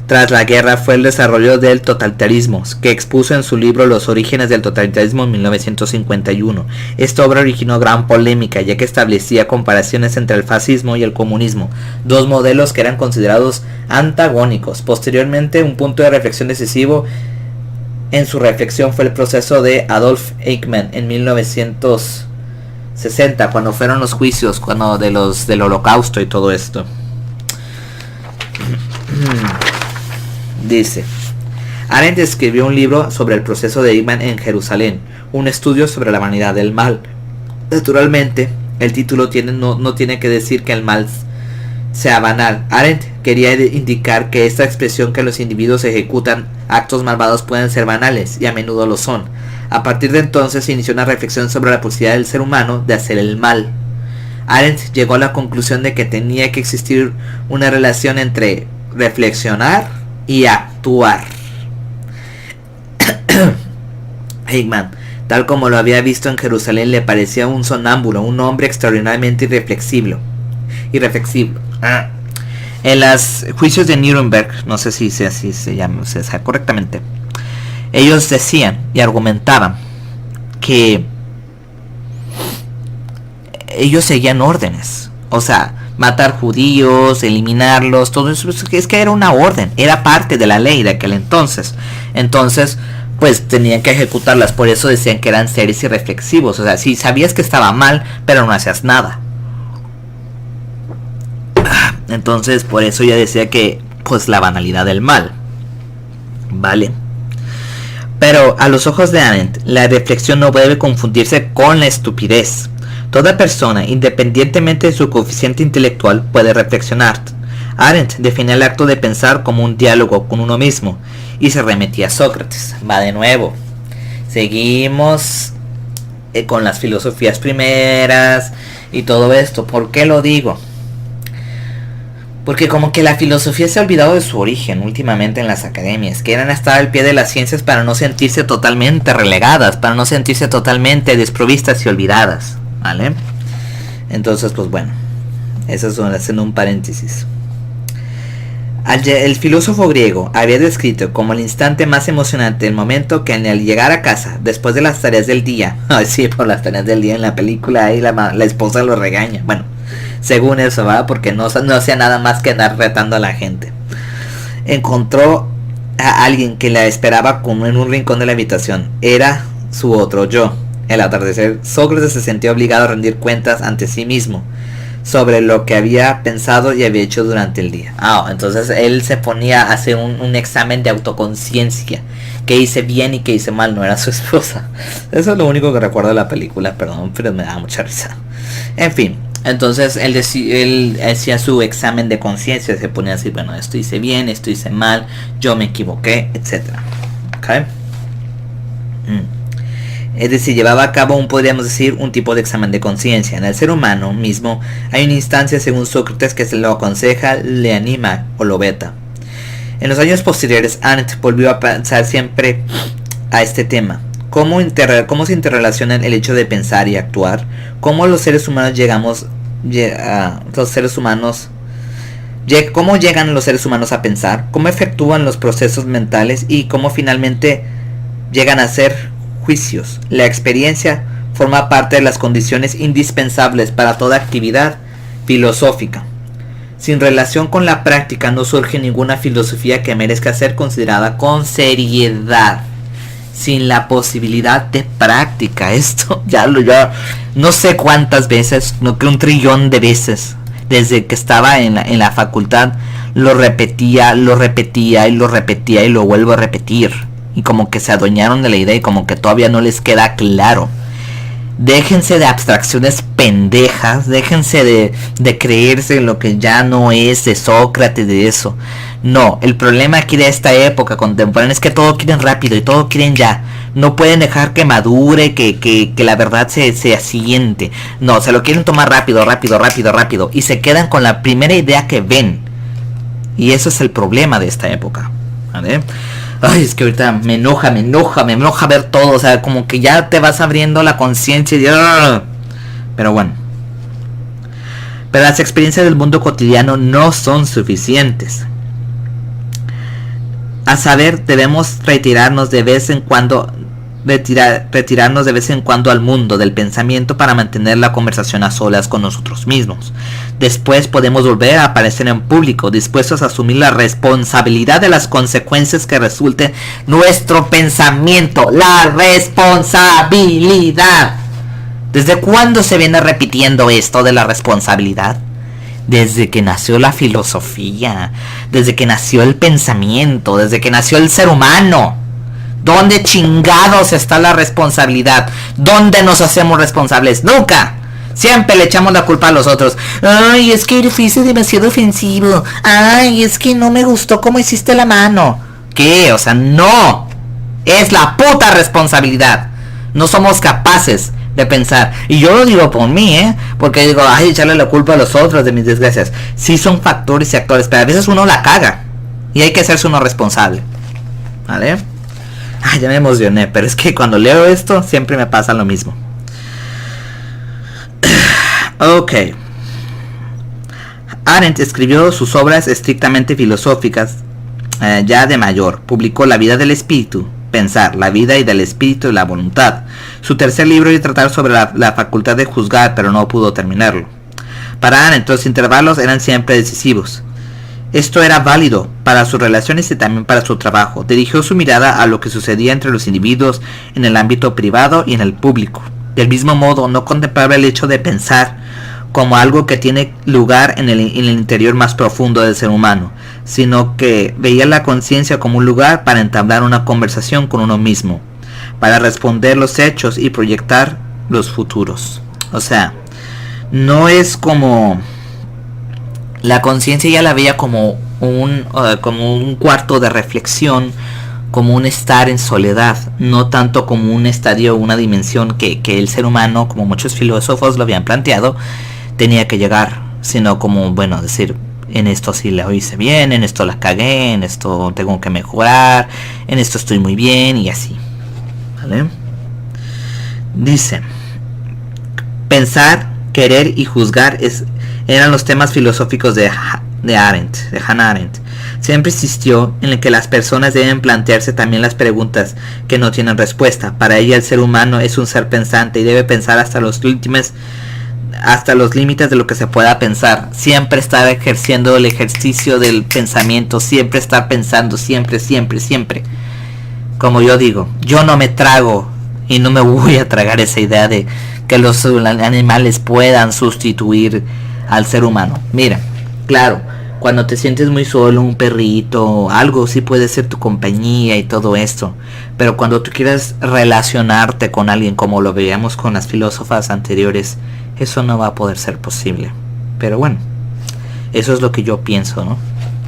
tras la guerra fue el desarrollo del totalitarismo, que expuso en su libro Los orígenes del totalitarismo en 1951. Esta obra originó gran polémica, ya que establecía comparaciones entre el fascismo y el comunismo, dos modelos que eran considerados antagónicos. Posteriormente, un punto de reflexión decisivo en su reflexión fue el proceso de Adolf Eichmann en 1960, cuando fueron los juicios del Holocausto y todo esto. Dice, Arendt escribió un libro sobre el proceso de Eichmann en Jerusalén, un estudio sobre la vanidad del mal. Naturalmente, el título no tiene que decir que el mal sea banal. Arendt quería indicar que esta expresión que los individuos ejecutan actos malvados pueden ser banales, y a menudo lo son. A partir de entonces se inició una reflexión sobre la posibilidad del ser humano de hacer el mal. Arendt llegó a la conclusión de que tenía que existir una relación entre reflexionar y actuar. Eichmann, tal como lo había visto en Jerusalén, le parecía un sonámbulo, un hombre extraordinariamente irreflexivo. En los juicios de Nuremberg, no sé si así se llama, se sabe correctamente, ellos decían y argumentaban que ellos seguían órdenes, o sea, matar judíos, eliminarlos, todo eso, es que era una orden, era parte de la ley de aquel entonces, pues tenían que ejecutarlas. Por eso decían que eran seres irreflexivos, o sea, si sabías que estaba mal, pero no hacías nada. Entonces, por eso ya decía que, pues, la banalidad del mal, ¿vale? Pero a los ojos de Arendt, la reflexión no debe confundirse con la estupidez. Toda persona, independientemente de su coeficiente intelectual, puede reflexionar. Arendt define el acto de pensar como un diálogo con uno mismo, y se remetía a Sócrates. Va de nuevo. Seguimos con las filosofías primeras y todo esto. ¿Por qué lo digo? Porque como que la filosofía se ha olvidado de su origen últimamente en las academias. Quieren estar al pie de las ciencias para no sentirse totalmente relegadas, para no sentirse totalmente desprovistas y olvidadas, ¿vale? Entonces, pues bueno, eso es haciendo un paréntesis. El filósofo griego había descrito como el instante más emocionante el momento que al llegar a casa, después de las tareas del día, sí, por las tareas del día en la película, ahí la esposa lo regaña, bueno, según eso, ¿va? Porque no hacía nada más que andar retando a la gente. Encontró a alguien que la esperaba como en un rincón de la habitación. Era su otro yo. Al atardecer, Sócrates se sentía obligado a rendir cuentas ante sí mismo sobre lo que había pensado y había hecho durante el día. Entonces él se ponía a hacer un examen de autoconciencia. ¿Qué hice bien y qué hice mal? No era su esposa. Eso es lo único que recuerdo de la película, perdón, pero me da mucha risa. En fin, entonces él hacía su examen de conciencia, se ponía así, bueno, esto hice bien, esto hice mal, yo me equivoqué, etc. ¿Ok? Es decir, llevaba a cabo podríamos decir, un tipo de examen de conciencia. En el ser humano mismo hay una instancia, según Sócrates, que se lo aconseja, le anima o lo veta. En los años posteriores, Arendt volvió a pensar siempre a este tema. ¿Cómo se interrelacionan el hecho de pensar y actuar? ¿Cómo los seres humanos ¿Cómo llegan los seres humanos a pensar? ¿Cómo efectúan los procesos mentales? ¿Y cómo finalmente llegan a ser juicios? La experiencia forma parte de las condiciones indispensables para toda actividad filosófica. Sin relación con la práctica no surge ninguna filosofía que merezca ser considerada con seriedad. Sin la posibilidad de práctica, esto ya no sé cuántas veces, no que 1 trillón de veces, desde que estaba en la facultad, lo repetía y lo vuelvo a repetir. Y como que se adueñaron de la idea y como que todavía no les queda claro. Déjense de abstracciones pendejas, déjense de creerse en lo que ya no es, de Sócrates, de eso. No, el problema aquí de esta época contemporánea es que todo quieren rápido y todo quieren ya. No pueden dejar que madure, que la verdad se asiente. No, se lo quieren tomar rápido, rápido, rápido, rápido. Y se quedan con la primera idea que ven. Y eso es el problema de esta época, ¿vale? Ay, es que ahorita me enoja ver todo. O sea, como que ya te vas abriendo la conciencia y... Pero bueno. Pero las experiencias del mundo cotidiano no son suficientes. A saber, debemos retirarnos de vez en cuando al mundo del pensamiento para mantener la conversación a solas con nosotros mismos. Después podemos volver a aparecer en público, dispuestos a asumir la responsabilidad de las consecuencias que resulten nuestro pensamiento. La responsabilidad. ¿Desde cuándo se viene repitiendo esto de la responsabilidad? Desde que nació la filosofía, desde que nació el pensamiento, desde que nació el ser humano. ¿Dónde chingados está la responsabilidad? ¿Dónde nos hacemos responsables? ¡Nunca! Siempre le echamos la culpa a los otros. Ay, es que fuiste demasiado ofensivo. Ay, es que no me gustó cómo hiciste la mano. ¿Qué? O sea, no. Es la puta responsabilidad. No somos capaces de pensar. Y yo lo digo por mí, porque digo, ay, echarle la culpa a los otros de mis desgracias. Sí son factores y actores, pero a veces uno la caga. Y hay que hacerse uno responsable. ¿Vale? Ay, ya me emocioné, pero es que cuando leo esto siempre me pasa lo mismo. Ok. Arendt escribió sus obras estrictamente filosóficas ya de mayor. Publicó La vida del espíritu, Pensar, la vida y del espíritu y la voluntad. Su tercer libro iba a tratar sobre la facultad de juzgar, pero no pudo terminarlo. Para Arendt los intervalos eran siempre decisivos. Esto era válido para sus relaciones y también para su trabajo. Dirigió su mirada a lo que sucedía entre los individuos en el ámbito privado y en el público. Del mismo modo, no contemplaba el hecho de pensar como algo que tiene lugar en el interior más profundo del ser humano, sino que veía la conciencia como un lugar para entablar una conversación con uno mismo, para responder los hechos y proyectar los futuros. O sea, no es como... La conciencia ya la veía como un cuarto de reflexión, como un estar en soledad, no tanto como un estadio o una dimensión que el ser humano, como muchos filósofos lo habían planteado, tenía que llegar, sino como, bueno, decir, en esto sí lo hice bien, en esto la cagué, en esto tengo que mejorar, en esto estoy muy bien y así, ¿vale? Dice, pensar, querer y juzgar eran los temas filosóficos de Hannah Arendt. Siempre insistió en el que las personas deben plantearse también las preguntas que no tienen respuesta. Para ella el ser humano es un ser pensante y debe pensar hasta los límites de lo que se pueda pensar. Siempre estar ejerciendo el ejercicio del pensamiento, siempre estar pensando, siempre. Como yo digo, yo no me trago y no me voy a tragar esa idea de que los animales puedan sustituir al ser humano. Mira, claro, cuando te sientes muy solo, un perrito, algo sí puede ser tu compañía y todo esto, pero cuando tú quieras relacionarte con alguien, como lo veíamos con las filósofas anteriores, eso no va a poder ser posible. Pero bueno, eso es lo que yo pienso, ¿no?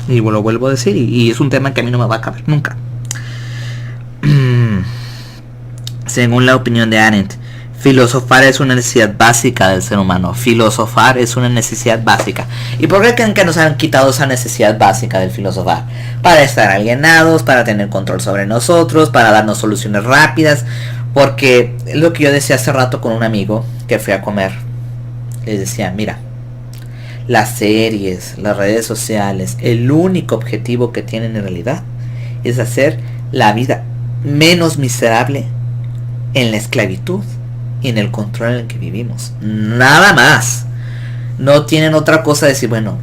Y lo vuelvo a decir, y es un tema que a mí no me va a caber nunca. Según la opinión de Arendt, filosofar es una necesidad básica del ser humano. Filosofar es una necesidad básica. ¿Y por qué creen que nos han quitado esa necesidad básica del filosofar? Para estar alienados, para tener control sobre nosotros, para darnos soluciones rápidas. Porque es lo que yo decía hace rato con un amigo que fui a comer. Les decía, mira, las series, las redes sociales, el único objetivo que tienen en realidad es hacer la vida menos miserable en la esclavitud y en el control en el que vivimos. Nada más. No tienen otra cosa de decir, bueno,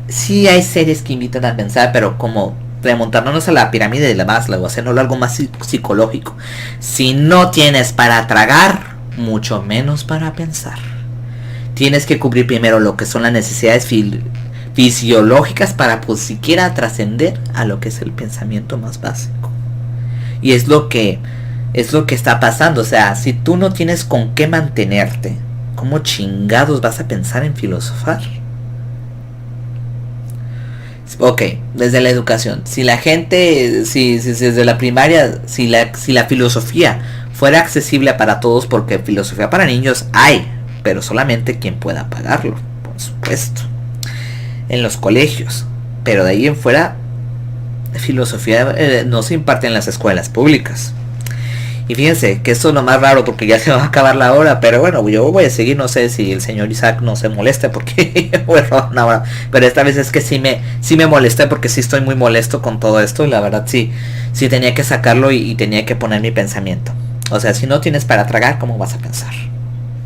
sí hay series que invitan a pensar, pero como remontándonos a la pirámide de la Maslow, haciéndolo algo más psicológico. Si no tienes para tragar, mucho menos para pensar. Tienes que cubrir primero lo que son las necesidades fisiológicas para pues siquiera trascender a lo que es el pensamiento más básico. Y es lo que Es lo que está pasando. O sea, si tú no tienes con qué mantenerte, ¿cómo chingados vas a pensar en filosofar? Ok, desde la educación. Si la gente, si desde la primaria, si la filosofía fuera accesible para todos, porque filosofía para niños hay, pero solamente quien pueda pagarlo, por supuesto, en los colegios. Pero de ahí en fuera, filosofía no se imparte en las escuelas públicas. Y fíjense que esto es lo más raro, porque ya se va a acabar la hora, pero bueno, yo voy a seguir, no sé si el señor Isaac no se moleste porque bueno, no, pero esta vez es que sí me molesté, porque sí estoy muy molesto con todo esto, y la verdad sí tenía que sacarlo y tenía que poner mi pensamiento. O sea, si no tienes para tragar, ¿cómo vas a pensar?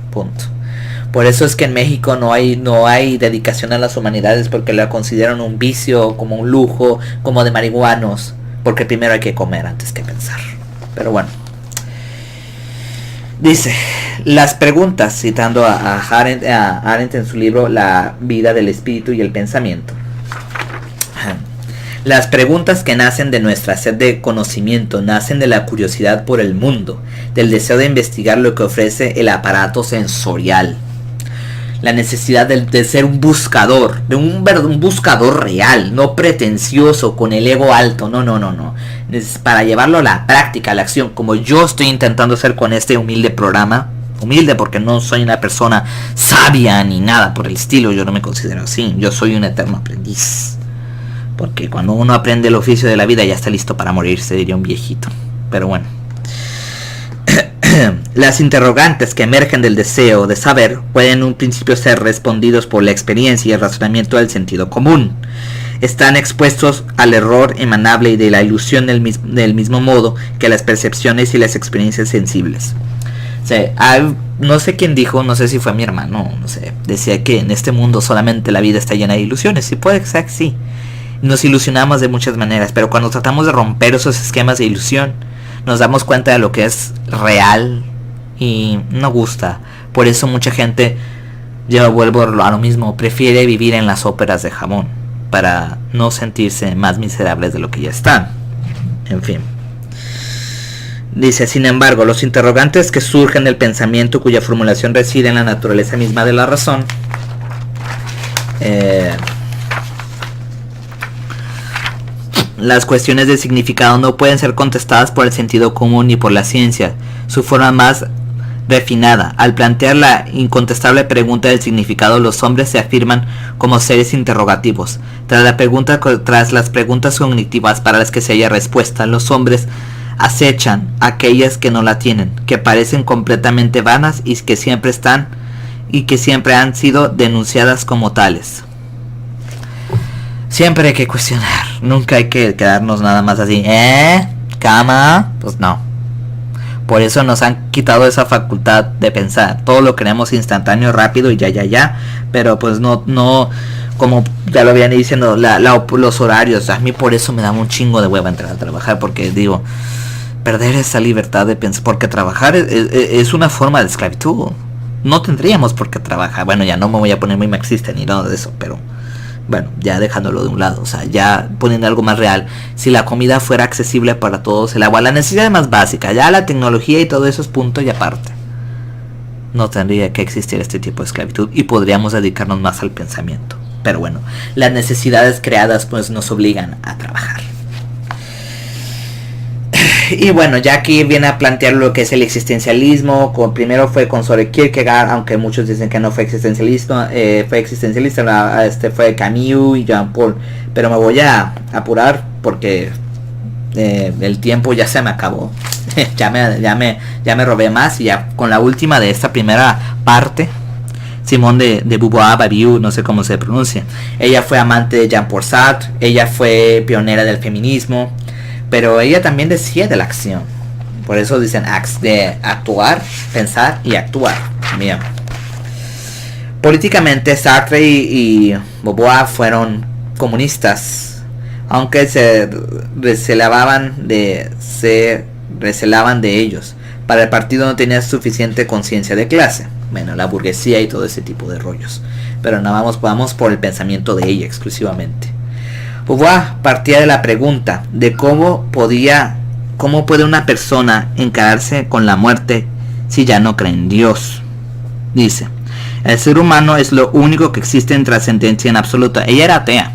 Punto. Por eso es que en México no hay dedicación a las humanidades, porque la consideran un vicio, como un lujo, como de marihuanos, porque primero hay que comer antes que pensar. Pero bueno. Dice, las preguntas, citando a Arendt en su libro La vida del espíritu y el pensamiento. Las preguntas que nacen de nuestra sed de conocimiento nacen de la curiosidad por el mundo, del deseo de investigar lo que ofrece el aparato sensorial. La necesidad de ser un buscador, de un buscador real, no pretencioso, con el ego alto, no. Es para llevarlo a la práctica, a la acción, como yo estoy intentando hacer con este humilde programa. Humilde porque no soy una persona sabia ni nada por el estilo, yo no me considero así, yo soy un eterno aprendiz. Porque cuando uno aprende el oficio de la vida ya está listo para morirse, diría un viejito. Pero bueno. Las interrogantes que emergen del deseo de saber pueden en un principio ser respondidos por la experiencia y el razonamiento del sentido común. Están expuestos al error emanable y de la ilusión del mismo modo que las percepciones y las experiencias sensibles. O sea, no sé quién dijo, no sé si fue mi hermano, no sé, decía que en este mundo solamente la vida está llena de ilusiones. Y puede ser que sí, nos ilusionamos de muchas maneras, pero cuando tratamos de romper esos esquemas de ilusión, nos damos cuenta de lo que es real y no gusta. Por eso mucha gente, yo vuelvo a lo mismo, prefiere vivir en las óperas de jamón para no sentirse más miserables de lo que ya están. En fin. Dice, sin embargo, los interrogantes que surgen del pensamiento cuya formulación reside en la naturaleza misma de la razón, las cuestiones de significado no pueden ser contestadas por el sentido común ni por la ciencia. Su forma más refinada, al plantear la incontestable pregunta del significado, los hombres se afirman como seres interrogativos. Tras las preguntas cognitivas para las que se halla respuesta, los hombres acechan aquellas que no la tienen, que parecen completamente vanas y que siempre han sido denunciadas como tales. Siempre hay que cuestionar, nunca hay que quedarnos nada más así, cama, pues no. Por eso nos han quitado esa facultad de pensar, todo lo queremos instantáneo, rápido y ya, pero pues no, como ya lo habían diciendo, los horarios, a mí por eso me da un chingo de hueva entrar a trabajar, porque digo, perder esa libertad de pensar, porque trabajar es una forma de esclavitud, no tendríamos por qué trabajar. Bueno, ya no me voy a poner muy marxista ni nada de eso, pero bueno, ya dejándolo de un lado, o sea, ya poniendo algo más real, si la comida fuera accesible para todos, el agua, la necesidad más básica, ya la tecnología y todo eso es punto y aparte. No tendría que existir este tipo de esclavitud y podríamos dedicarnos más al pensamiento. Pero bueno, las necesidades creadas pues nos obligan a trabajar. Y bueno, ya aquí viene a plantear lo que es el existencialismo. Primero fue con Søren Kierkegaard, aunque muchos dicen que no fue existencialista, fue Camus y Jean Paul. Pero me voy a apurar porque el tiempo ya se me acabó. ya me robé más, y ya con la última de esta primera parte, Simone de Beauvoir, Badiou, no sé cómo se pronuncia. Ella fue amante de Jean-Paul Sartre, ella fue pionera del feminismo, pero ella también decía de la acción. Por eso dicen de actuar, pensar y actuar. Bien. Políticamente, Sartre y Beauvoir fueron comunistas, aunque se recelaban de ellos. Para el partido no tenía suficiente conciencia de clase. Bueno, la burguesía y todo ese tipo de rollos. Pero no vamos por el pensamiento de ella exclusivamente. Beauvoir partía de la pregunta de cómo podía ¿cómo puede una persona encararse con la muerte si ya no cree en Dios? Dice, el ser humano es lo único que existe en trascendencia en absoluta. Ella era atea.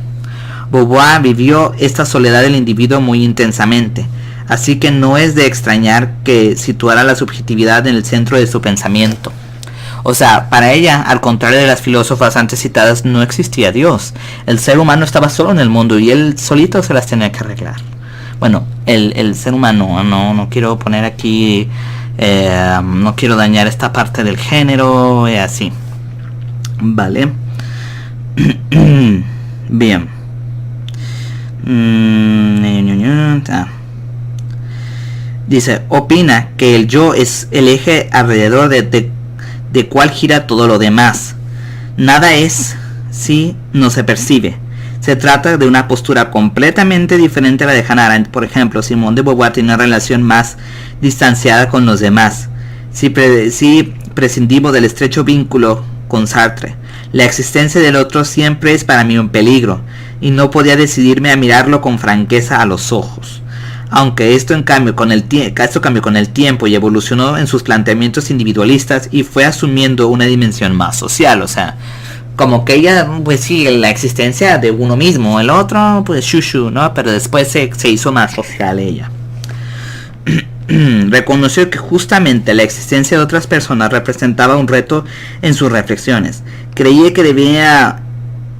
Beauvoir vivió esta soledad del individuo muy intensamente, así que no es de extrañar que situara la subjetividad en el centro de su pensamiento. O sea, para ella, al contrario de las filósofas antes citadas, no existía Dios. El ser humano estaba solo en el mundo y él solito se las tenía que arreglar. Bueno, el ser humano, no quiero poner aquí, no quiero dañar esta parte del género, así. Vale. Bien. Dice, opina que el yo es el eje alrededor de cual gira todo lo demás. Nada es si no se percibe. Se trata de una postura completamente diferente a la de Hannah Arendt. Por ejemplo, Simone de Beauvoir tiene una relación más distanciada con los demás. Si prescindimos del estrecho vínculo con Sartre, la existencia del otro siempre es para mí un peligro, y no podía decidirme a mirarlo con franqueza a los ojos. Aunque esto cambió con el tiempo y evolucionó en sus planteamientos individualistas y fue asumiendo una dimensión más social. O sea, como que ella, pues sí, la existencia de uno mismo, el otro, pues shushu, ¿no? Pero después se hizo más social ella. Reconoció que justamente la existencia de otras personas representaba un reto en sus reflexiones. Creía que debía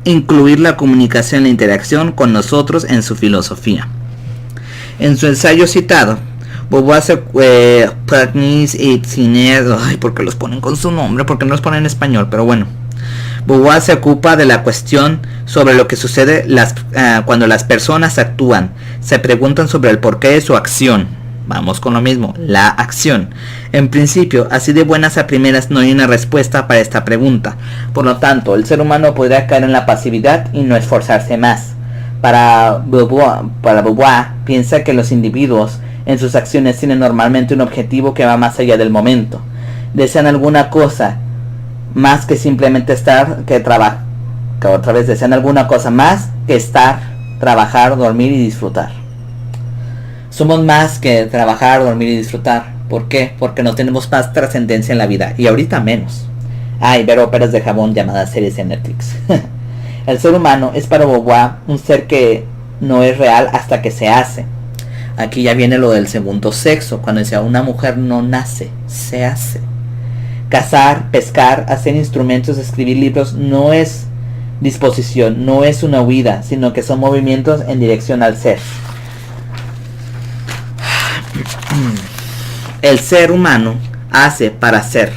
incluir la comunicación y la interacción con nosotros en su filosofía. En su ensayo citado, Beauvoir ¿por qué los ponen con su nombre? ¿Por qué no los ponen en español? Pero bueno, Beauvoir se ocupa de la cuestión sobre lo que sucede cuando las personas actúan. Se preguntan sobre el porqué de su acción. Vamos con lo mismo, la acción. En principio, así de buenas a primeras no hay una respuesta para esta pregunta. Por lo tanto, el ser humano podría caer en la pasividad y no esforzarse más. Para Beauvoir piensa que los individuos en sus acciones tienen normalmente un objetivo que va más allá del momento. Desean alguna cosa más que simplemente desean alguna cosa más que estar, trabajar, dormir y disfrutar. Somos más que trabajar, dormir y disfrutar. ¿Por qué? Porque no tenemos más trascendencia en la vida, y ahorita menos. Y ver óperas de jabón llamadas series en Netflix. El ser humano es para Beauvoir un ser que no es real hasta que se hace. Aquí ya viene lo del segundo sexo, cuando decía una mujer no nace, se hace. Cazar, pescar, hacer instrumentos, escribir libros no es disposición, no es una huida, sino que son movimientos en dirección al ser. El ser humano hace para ser.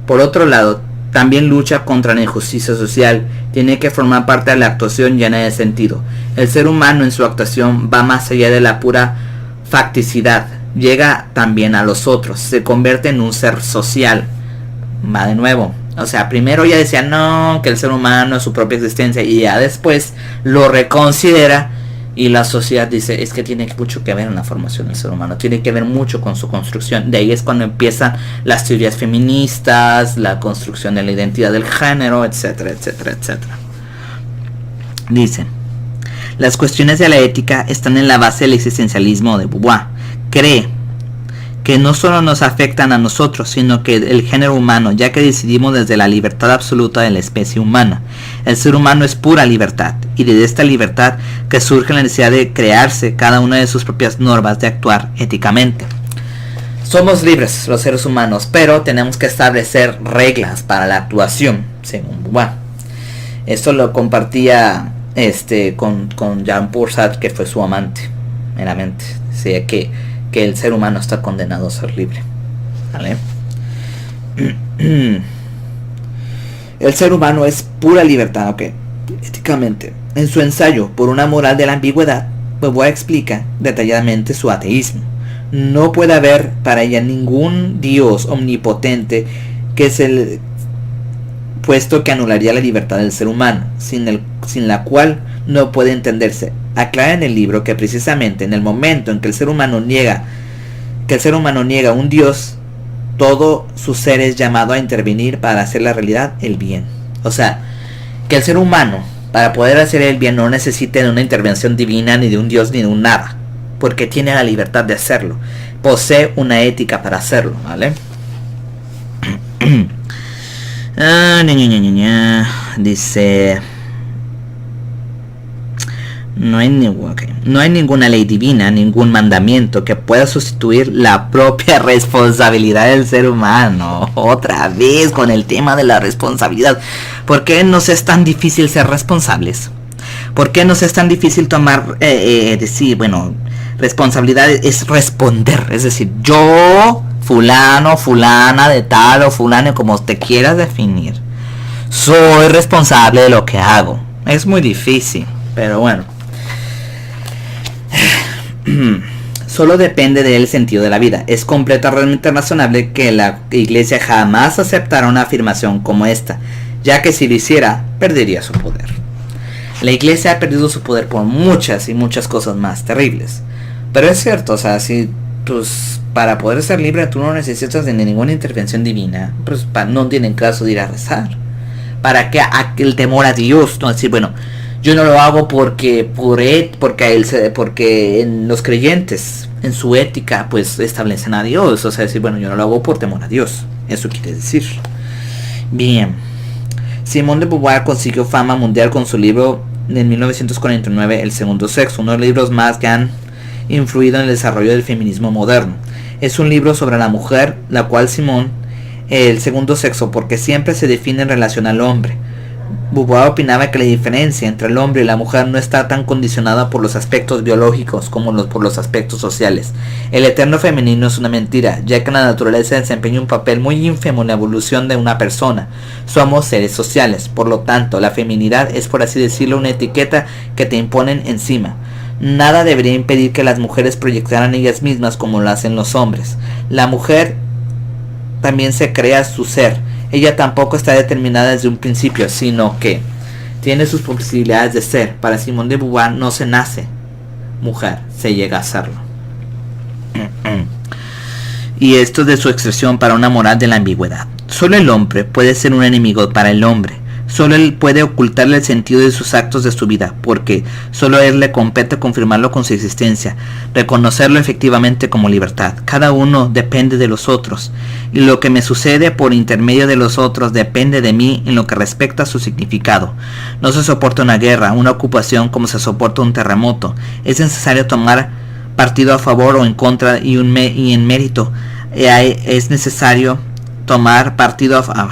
Por otro lado, también lucha contra la injusticia social. Tiene que formar parte de la actuación llena de sentido. El ser humano en su actuación va más allá de la pura facticidad. Llega también a los otros. Se convierte en un ser social. Va de nuevo. O sea, primero ya decía no, que el ser humano es su propia existencia, y ya después lo reconsidera. Y la sociedad dice, es que tiene mucho que ver en la formación del ser humano, tiene que ver mucho con su construcción. De ahí es cuando empiezan las teorías feministas, la construcción de la identidad del género, etcétera, etcétera, etcétera. Dice, las cuestiones de la ética están en la base del existencialismo de Beauvoir. Cree que no solo nos afectan a nosotros, sino que el género humano, ya que decidimos desde la libertad absoluta de la especie humana. El ser humano es pura libertad, y de esta libertad que surge la necesidad de crearse cada una de sus propias normas de actuar éticamente. Somos libres los seres humanos, pero tenemos que establecer reglas para la actuación, según Beauvoir. Esto lo compartía con Jean-Paul Sartre, que fue su amante, meramente. Decía que el ser humano está condenado a ser libre. ¿Vale? El ser humano es pura libertad, ok. Éticamente. En su ensayo por una moral de la ambigüedad, Beauvoir explica detalladamente su ateísmo. No puede haber para ella ningún Dios omnipotente puesto que anularía la libertad del ser humano, sin la cual no puede entenderse. Aclara en el libro que precisamente en el momento en que el ser humano niega un Dios, todo su ser es llamado a intervenir para hacer la realidad el bien. O sea, que el ser humano, para poder hacer el bien, no necesita de una intervención divina, ni de un Dios, ni de un nada. porque tiene la libertad de hacerlo. Posee una ética para hacerlo, ¿vale? Dice... No hay ninguna ley divina, ningún mandamiento que pueda sustituir la propia responsabilidad del ser humano. Otra vez con el tema de la responsabilidad. ¿Por qué nos es tan difícil ser responsables? ¿Por qué nos es tan difícil tomar, decir, bueno, responsabilidad es responder? Es decir, yo, fulano, fulana de tal o fulano, como te quieras definir, soy responsable de lo que hago. Es muy difícil, pero bueno. Solo depende del sentido de la vida. Es completamente razonable que la iglesia jamás aceptara una afirmación como esta, ya que si lo hiciera, perdería su poder. La iglesia ha perdido su poder por muchas y muchas cosas más terribles. Pero es cierto, o sea, si pues para poder ser libre tú no necesitas de ninguna intervención divina, pues no tienen caso de ir a rezar. ¿Para qué el temor a Dios? No decir, bueno, yo no lo hago porque en los creyentes, en su ética, pues establecen a Dios. O sea, decir, bueno, yo no lo hago por temor a Dios. Eso quiere decir. Bien. Simone de Beauvoir consiguió fama mundial con su libro de 1949, El segundo sexo, uno de los libros más que han influido en el desarrollo del feminismo moderno. Es un libro sobre la mujer, la cual Simone, el segundo sexo, porque siempre se define en relación al hombre. Beauvoir opinaba que la diferencia entre el hombre y la mujer no está tan condicionada por los aspectos biológicos como por los aspectos sociales. El eterno femenino es una mentira, ya que la naturaleza desempeña un papel muy ínfimo en la evolución de una persona. Somos seres sociales, por lo tanto, la feminidad es, por así decirlo, una etiqueta que te imponen encima. Nada debería impedir que las mujeres proyectaran ellas mismas como lo hacen los hombres. La mujer también se crea su ser. Ella tampoco está determinada desde un principio, sino que tiene sus posibilidades de ser. Para Simone de Beauvoir no se nace mujer, se llega a serlo. Y esto de su expresión para una moral de la ambigüedad. Solo el hombre puede ser un enemigo para el hombre. Solo él puede ocultarle el sentido de sus actos de su vida, porque solo a él le compete confirmarlo con su existencia, reconocerlo efectivamente como libertad. Cada uno depende de los otros, y lo que me sucede por intermedio de los otros depende de mí en lo que respecta a su significado. No se soporta una guerra, una ocupación como se soporta un terremoto. Es necesario tomar partido a favor o en contra y en mérito. Es necesario tomar partido a favor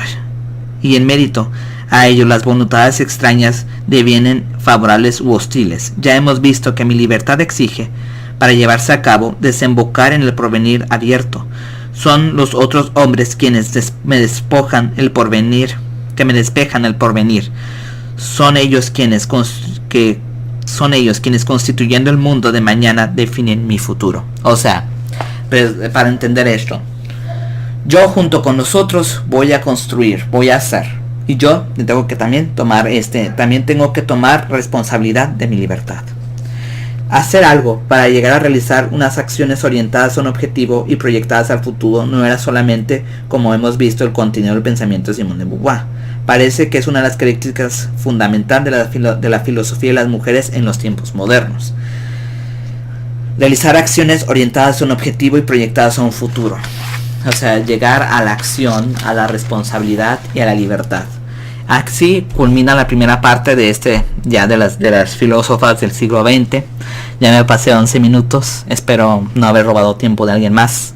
y en mérito. A ello las voluntades extrañas devienen favorables u hostiles. Ya hemos visto que mi libertad exige, para llevarse a cabo, desembocar en el porvenir abierto. Son los otros hombres quienes me despejan el porvenir. Son ellos quienes constituyendo el mundo de mañana definen mi futuro. O sea, para entender esto, yo junto con nosotros voy a construir, voy a hacer. Y yo tengo que también tengo que tomar responsabilidad de mi libertad. Hacer algo para llegar a realizar unas acciones orientadas a un objetivo y proyectadas al futuro no era solamente, como hemos visto, el contenido del pensamiento de Simone de Beauvoir. Parece que es una de las características fundamentales de la filosofía de las mujeres en los tiempos modernos. Realizar acciones orientadas a un objetivo y proyectadas a un futuro. O sea, llegar a la acción, a la responsabilidad y a la libertad. Así culmina la primera parte de de las filósofas del siglo XX. Ya me pasé 11 minutos. Espero no haber robado tiempo de alguien más.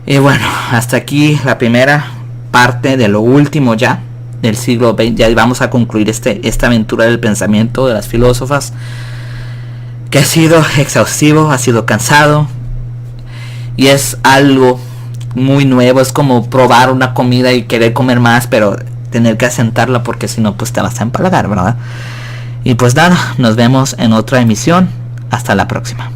Y bueno, hasta aquí la primera parte de lo último ya del siglo XX. Ya vamos a concluir esta aventura del pensamiento de las filósofas, que ha sido exhaustivo, ha sido cansado y es algo muy nuevo. Es como probar una comida y querer comer más, pero tener que asentarla porque si no pues te vas a empalagar, ¿verdad? Y pues nada, nos vemos en otra emisión. Hasta la próxima.